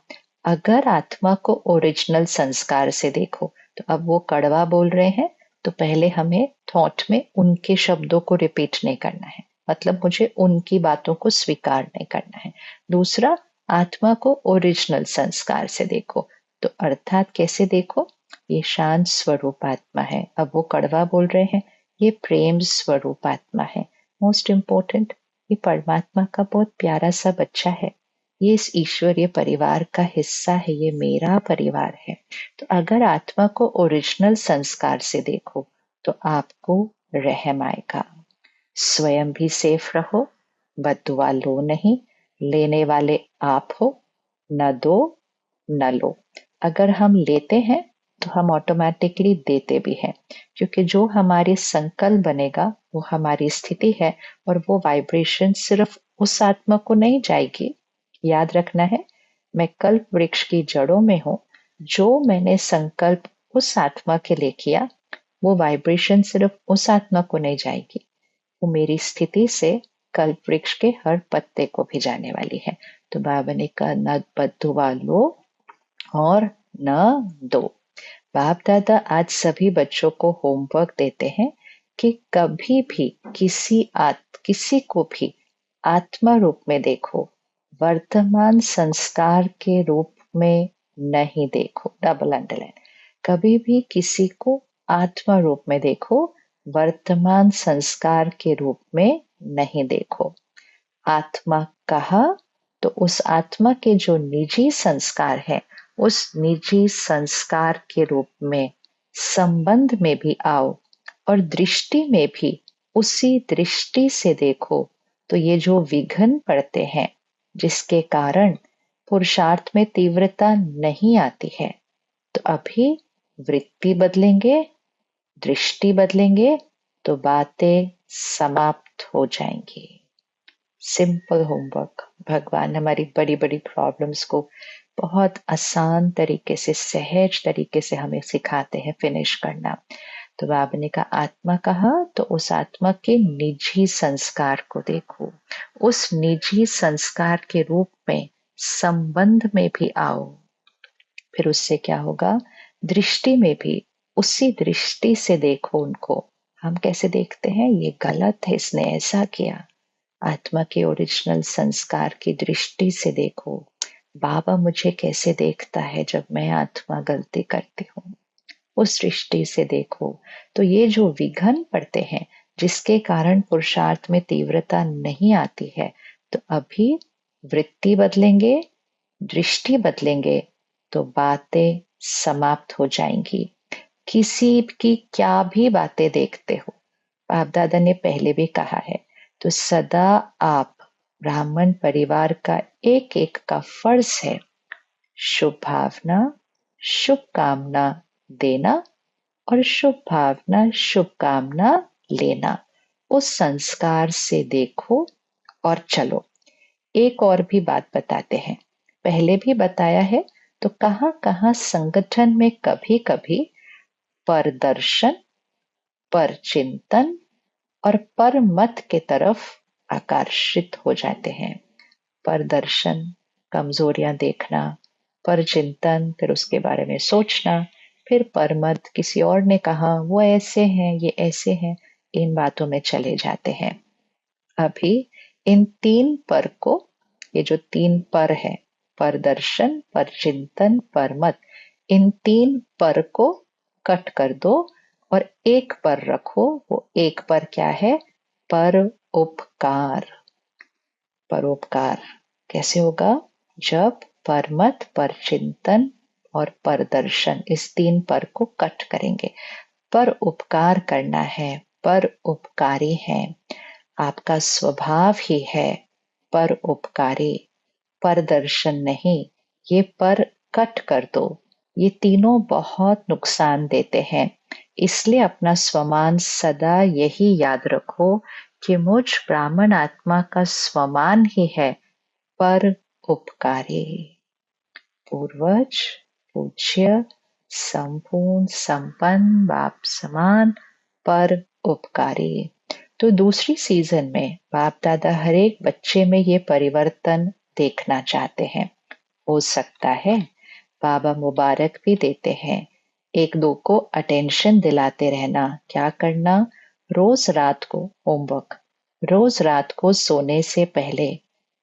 अगर आत्मा को ओरिजिनल संस्कार से देखो, तो अब वो कड़वा बोल रहे हैं, तो पहले हमें थॉट में उनके शब्दों को रिपीट नहीं करना है, मतलब मुझे उनकी बातों को स्वीकार नहीं करना है। दूसरा, आत्मा को ओरिजिनल संस्कार से देखो, तो अर्थात कैसे देखो? ये शांत स्वरूप आत्मा है। अब वो कड़वा बोल रहे हैं, ये प्रेम स्वरूप आत्मा है। मोस्ट इम्पोर्टेंट, ये परमात्मा का बहुत प्यारा सा बच्चा है, ये इस ईश्वरीय परिवार का हिस्सा है, ये मेरा परिवार है। तो अगर आत्मा को ओरिजिनल संस्कार से देखो तो आपको रहम आएगा। स्वयं भी सेफ रहो, बद्दुआ लो नहीं, लेने वाले आप हो, न दो न लो। अगर हम लेते हैं तो हम ऑटोमेटिकली देते भी हैं, क्योंकि जो हमारी संकल्प बनेगा वो हमारी स्थिति है, और वो वाइब्रेशन सिर्फ उस आत्मा को नहीं जाएगी। याद रखना है, मैं कल्प वृक्ष की जड़ों में हूँ। जो मैंने संकल्प उस आत्मा के लिए किया, वो वाइब्रेशन सिर्फ उस आत्मा को नहीं जाएगी, वो मेरी स्थिति से कल्प वृक्ष के हर पत्ते को भी जाने वाली है। तो बाबा ने कहा, न बद्दुआ लो और न दो। बाप दादा आज सभी बच्चों को होमवर्क देते हैं कि कभी भी किसी को भी आत्मा रूप में देखो, वर्तमान संस्कार के रूप में नहीं देखो। Double underline. कभी भी किसी को आत्मा रूप में देखो, वर्तमान संस्कार के रूप में नहीं देखो। आत्मा कहा तो उस आत्मा के जो निजी संस्कार है, उस निजी संस्कार के रूप में संबंध में भी आओ, और दृष्टि में भी उसी दृष्टि से देखो। तो ये जो विघ्न पड़ते हैं, जिसके कारण पुरुषार्थ में तीव्रता नहीं आती है, तो अभी वृत्ति बदलेंगे, दृष्टि बदलेंगे, तो बातें समाप्त हो जाएंगी। Simple homework. भगवान हमारी बड़ी बड़ी प्रॉब्लम्स को बहुत आसान तरीके से, सहज तरीके से हमें सिखाते हैं फिनिश करना। तो बाबा ने कहा आत्मा कहा तो उस आत्मा के निजी संस्कार को देखो, उस निजी संस्कार के रूप में संबंध में भी आओ। फिर उससे क्या होगा? दृष्टि में भी उसी दृष्टि से देखो उनको। हम कैसे देखते हैं? ये गलत है, इसने ऐसा किया। आत्मा के ओरिजिनल संस्कार की दृष्टि से देखो, बाबा मुझे कैसे देखता है जब मैं आत्मा गलती करती हूँ, उस दृष्टि से देखो। तो ये जो विघ्न पड़ते हैं, जिसके कारण पुरुषार्थ में तीव्रता नहीं आती है, तो अभी वृत्ति बदलेंगे, दृष्टि बदलेंगे, तो बातें समाप्त हो जाएंगी। किसी की क्या भी बातें देखते हो, बाप दादा ने पहले भी कहा है, तो सदा आप ब्राह्मण परिवार का एक एक का फर्ज है शुभ भावना, शुभ कामना देना, और शुभ भावना, शुभ कामना लेना। उस संस्कार से देखो और चलो। एक और भी बात बताते हैं, पहले भी बताया है, तो कहाँ कहाँ संगठन में कभी कभी पर दर्शन, पर चिंतन और पर मत के तरफ आकर्षित हो जाते हैं। पर दर्शन, कमजोरियां देखना, पर चिंतन, फिर उसके बारे में सोचना, फिर परमत, किसी और ने कहा वो ऐसे हैं, ये ऐसे हैं, इन बातों में चले जाते हैं। अभी इन तीन पर को, ये जो तीन पर है, पर दर्शन, पर चिंतन, परमत, इन तीन पर को कट कर दो और एक पर रखो। वो एक पर क्या है? पर उपकार। परोपकार कैसे होगा? जब परमत, पर चिंतन और पर दर्शन, इस तीन पर को कट करेंगे। पर उपकार करना है, पर उपकारी है, आपका स्वभाव ही है पर उपकारी, पर दर्शन नहीं। ये पर कट कर दो, ये तीनों बहुत नुकसान देते हैं। इसलिए अपना स्वमान सदा यही याद रखो कि मुझ ब्राह्मण आत्मा का स्वमान ही है पर उपकारी। पूर्वज, पूज्य, संपूर्ण, संपन्न, बाप समान, पर उपकारी। तो दूसरी सीजन में बाप दादा हर एक बच्चे में ये परिवर्तन देखना चाहते हैं। हो सकता है बाबा मुबारक भी देते हैं, एक दो को अटेंशन दिलाते रहना। क्या करना? रोज रात को होमवर्क, रोज रात को सोने से पहले,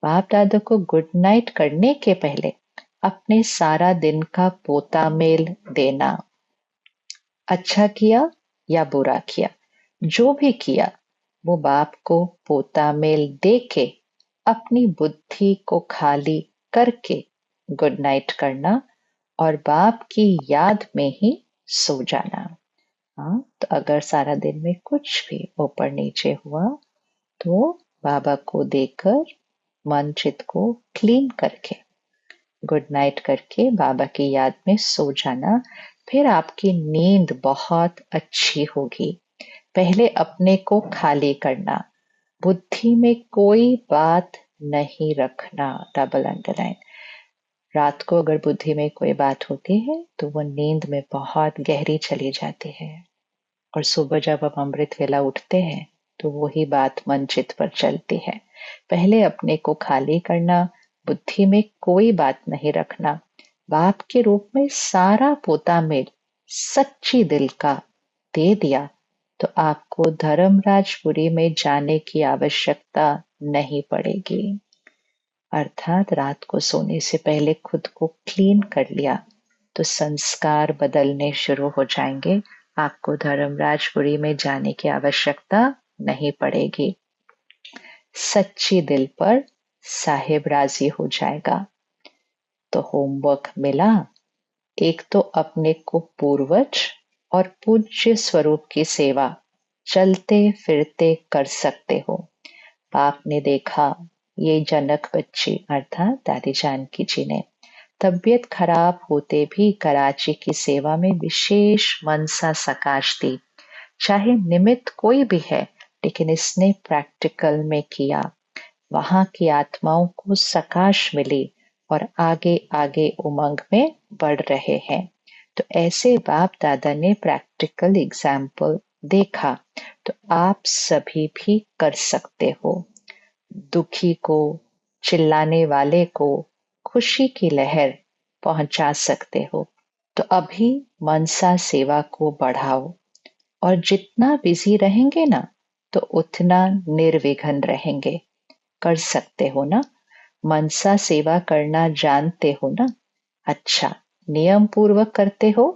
बाप दादा को गुड नाइट करने के पहले अपने सारा दिन का पोता मेल देना। अच्छा किया या बुरा किया, जो भी किया वो बाप को पोता मेल दे के अपनी बुद्धि को खाली करके गुड नाइट करना और बाप की याद में ही सो जाना। हाँ, तो अगर सारा दिन में कुछ भी ऊपर नीचे हुआ तो बाबा को देकर मन चित्त को क्लीन करके गुड नाइट करके बाबा की याद में सो जाना। फिर आपकी नींद बहुत अच्छी होगी। पहले अपने को खाली करना, बुद्धि में कोई बात नहीं रखना। Double underline. रात को अगर बुद्धि में कोई बात होती है तो वो नींद में बहुत गहरी चली जाती है और सुबह जब हम अमृत वेला उठते हैं तो वही बात मन चित्त पर चलती है। पहले अपने को खाली करना, बुद्धि में कोई बात नहीं रखना, बाप के रूप में सारा पोता मेल सच्ची दिल का दे दिया तो आपको धर्मराजपुरी में जाने की आवश्यकता नहीं पड़ेगी। अर्थात रात को सोने से पहले खुद को क्लीन कर लिया तो संस्कार बदलने शुरू हो जाएंगे। आपको धर्मराजपुरी में जाने की आवश्यकता नहीं पड़ेगी। सच्ची दिल पर साहेब राजी हो जाएगा। तो होमवर्क मिला, एक तो अपने को पूर्वज और पूज्य स्वरूप की सेवा चलते फिरते कर सकते हो। आपने देखा ये जनक बच्ची अर्थात दादी जानकी जी ने तबीयत खराब होते भी कराची की सेवा में विशेष मनसा सकाश दी। चाहे निमित्त कोई भी है लेकिन इसने प्रैक्टिकल में किया। वहां की आत्माओं को सकाश मिली और आगे आगे उमंग में बढ़ रहे हैं। तो ऐसे बाप दादा ने प्रैक्टिकल एग्जाम्पल देखा तो आप सभी भी कर सकते हो। दुखी को, चिल्लाने वाले को खुशी की लहर पहुंचा सकते हो। तो अभी मनसा सेवा को बढ़ाओ और जितना बिजी रहेंगे ना तो उतना निर्विघ्न रहेंगे। कर सकते हो ना? मनसा सेवा करना जानते हो ना? अच्छा, नियम पूर्वक करते हो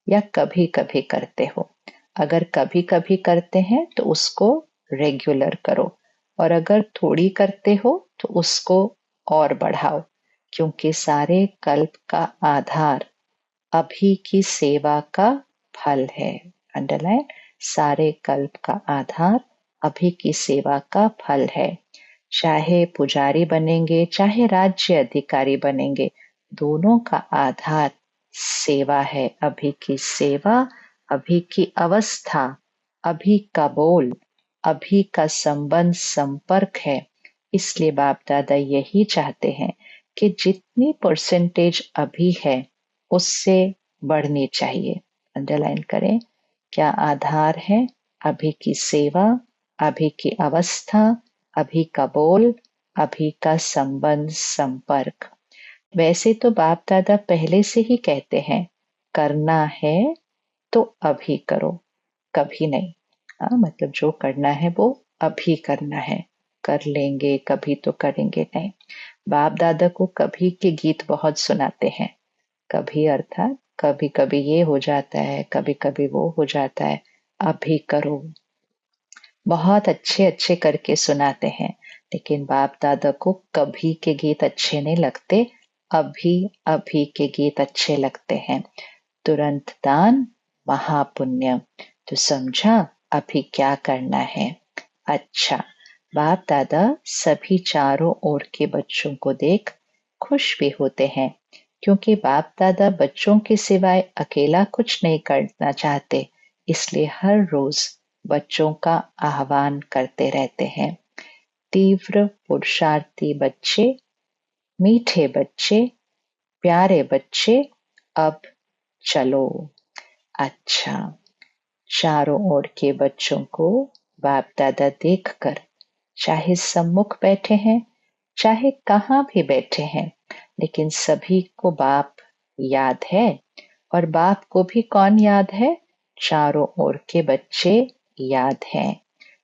या कभी कभी करते हो? अगर कभी कभी करते हैं तो उसको रेगुलर करो और अगर थोड़ी करते हो तो उसको और बढ़ाओ, क्योंकि सारे कल्प का आधार अभी की सेवा का फल है। अंडरलाइन, सारे कल्प का आधार अभी की सेवा का फल है। चाहे पुजारी बनेंगे चाहे राज्य अधिकारी बनेंगे, दोनों का आधार सेवा है। अभी की सेवा, अभी की अवस्था, अभी का बोल, अभी का संबंध संपर्क है। इसलिए बाप दादा यही चाहते हैं कि जितनी परसेंटेज अभी है उससे बढ़नी चाहिए। अंडरलाइन करें, क्या आधार है? अभी की सेवा, अभी की अवस्था, अभी का बोल, अभी का संबंध संपर्क। वैसे तो बाप दादा पहले से ही कहते हैं, करना है तो अभी करो, कभी नहीं। हाँ, मतलब जो करना है वो अभी करना है, कर लेंगे कभी तो करेंगे नहीं। बाप दादा को कभी के गीत बहुत सुनाते हैं। कभी अर्थात कभी कभी ये हो जाता है, कभी कभी वो हो जाता है, अभी करो। बहुत अच्छे अच्छे करके सुनाते हैं, लेकिन बाप दादा को कभी के गीत अच्छे नहीं लगते, अभी अभी के गीत अच्छे लगते हैं। तुरंत दान महापुण्य। तो समझा अभी क्या करना है। अच्छा, बाप दादा सभी चारों ओर के बच्चों को देख खुश भी होते हैं, क्योंकि बाप दादा बच्चों के सिवाय अकेला कुछ नहीं करना चाहते, इसलिए हर रोज बच्चों का आह्वान करते रहते हैं। तीव्र पुरुषार्थी बच्चे, मीठे बच्चे, प्यारे बच्चे, अब चलो। अच्छा, चारों ओर के बच्चों को बाप दादा देखकर, चाहे सम्मुख बैठे हैं चाहे कहाँ भी बैठे हैं, लेकिन सभी को बाप याद है। और बाप को भी कौन याद है? चारों ओर के बच्चे याद हैं,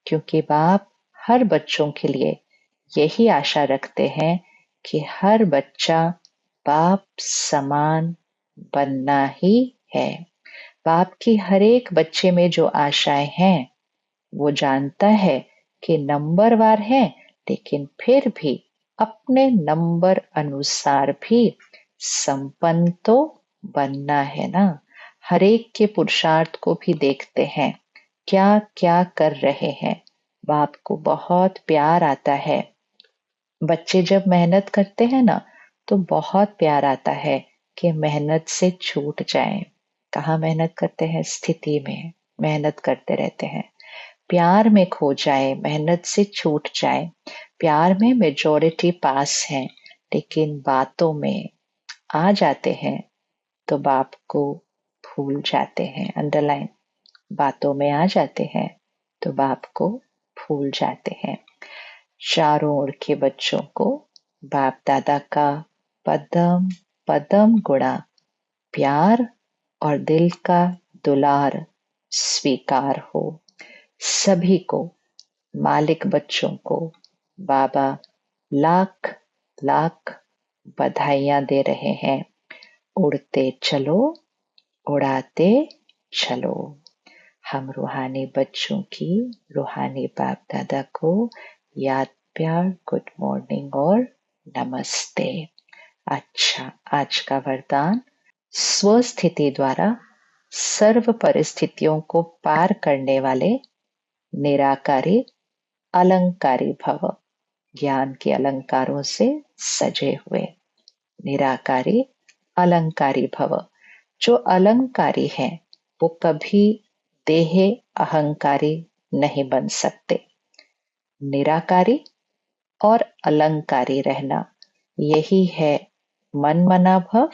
क्योंकि बाप हर बच्चों के लिए यही आशा रखते हैं कि हर बच्चा बाप समान बनना ही है। बाप की हर एक बच्चे में जो आशाएं हैं, वो जानता है कि नंबरवार है, लेकिन फिर भी अपने नंबर अनुसार भी संपन्न तो बनना है ना। हर एक के पुरुषार्थ को भी देखते हैं, क्या क्या कर रहे हैं। बाप को बहुत प्यार आता है। बच्चे जब मेहनत करते हैं ना, तो बहुत प्यार आता है कि मेहनत से छूट जाए। कहाँ मेहनत करते हैं? स्थिति में मेहनत करते रहते हैं। प्यार में खो जाए, मेहनत से छूट जाए। प्यार में मेजॉरिटी पास है, लेकिन बातों में आ जाते हैं तो बाप को भूल जाते हैं। अंडरलाइन, बातों में आ जाते हैं तो बाप को भूल जाते हैं। चारों ओर के बच्चों को बाप दादा का पदम पदम गुणा प्यार और दिल का दुलार स्वीकार हो। सभी को, मालिक बच्चों को बाबा लाख लाख बधाइयां दे रहे हैं। उड़ते चलो, उड़ाते चलो। हम रूहानी बच्चों की, रूहानी बाप दादा को याद, प्यार, गुड मॉर्निंग और नमस्ते। अच्छा, आज का वरदान, स्वस्थिति द्वारा सर्व परिस्थितियों को पार करने वाले निराकारी अलंकारी भव। ज्ञान के अलंकारों से सजे हुए निराकारी अलंकारी भव। जो अलंकारी है वो कभी देह अहंकारी नहीं बन सकते। निराकारी और अलंकारी रहना, यही है मनमना भव,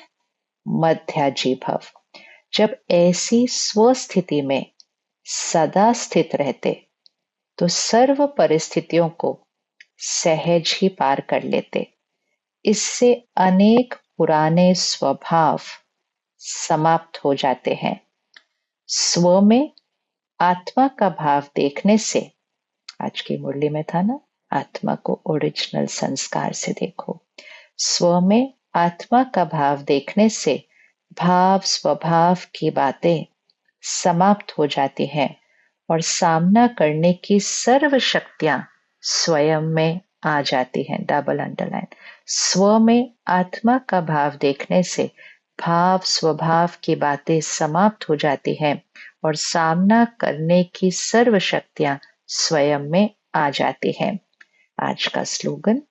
मध्याजी भव। जब ऐसी स्वस्थिति में सदा स्थित रहते तो सर्व परिस्थितियों को सहज ही पार कर लेते। इससे अनेक पुराने स्वभाव समाप्त हो जाते हैं। स्व में आत्मा का भाव देखने से, आज की मुरली में था ना, आत्मा को ओरिजिनल संस्कार से देखो। स्व में आत्मा का भाव देखने से भाव स्वभाव की बातें समाप्त हो जाती हैं और सामना करने की सर्व शक्तियां स्वयं में आ जाती हैं। Double underline. स्व में आत्मा का भाव देखने से भाव स्वभाव की बातें समाप्त हो जाती हैं और सामना करने की सर्व शक्तियां स्वयं में आ जाती हैं। आज का स्लोगन,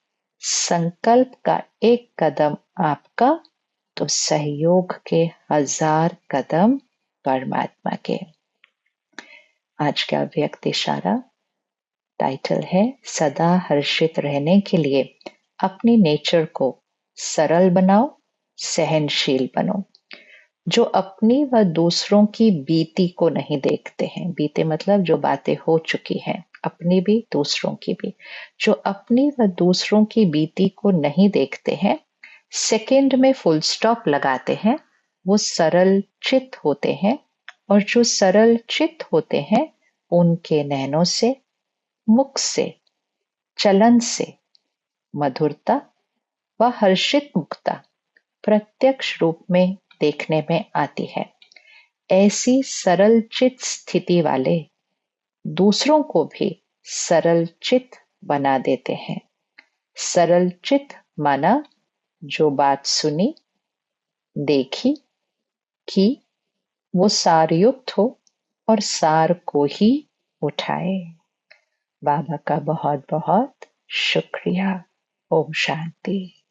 संकल्प का एक कदम आपका तो सहयोग के 1000 कदम परमात्मा के। आज का व्यक्त इशारा, टाइटल है सदा हर्षित रहने के लिए अपनी नेचर को सरल बनाओ, सहनशील बनो। जो अपनी व दूसरों की बीती को नहीं देखते हैं। बीते मतलब जो बातें हो चुकी हैं, अपनी भी दूसरों की भी। जो अपनी व दूसरों की बीती को नहीं देखते हैं, सेकंड में फुल स्टॉप लगाते हैं, वो सरल चित होते हैं। और जो सरल चित होते हैं, उनके नैनों से, मुख से, चलन से मधुरता व हर्षित मुक्ता प्रत्यक्ष रूप में देखने में आती है। ऐसी सरल चित स्थिति वाले दूसरों को भी सरल चित बना देते हैं। सरल चित माना जो बात सुनी, देखी, की, वो सारयुक्त हो और सार को ही उठाए। बाबा का बहुत बहुत शुक्रिया। ओम शांति।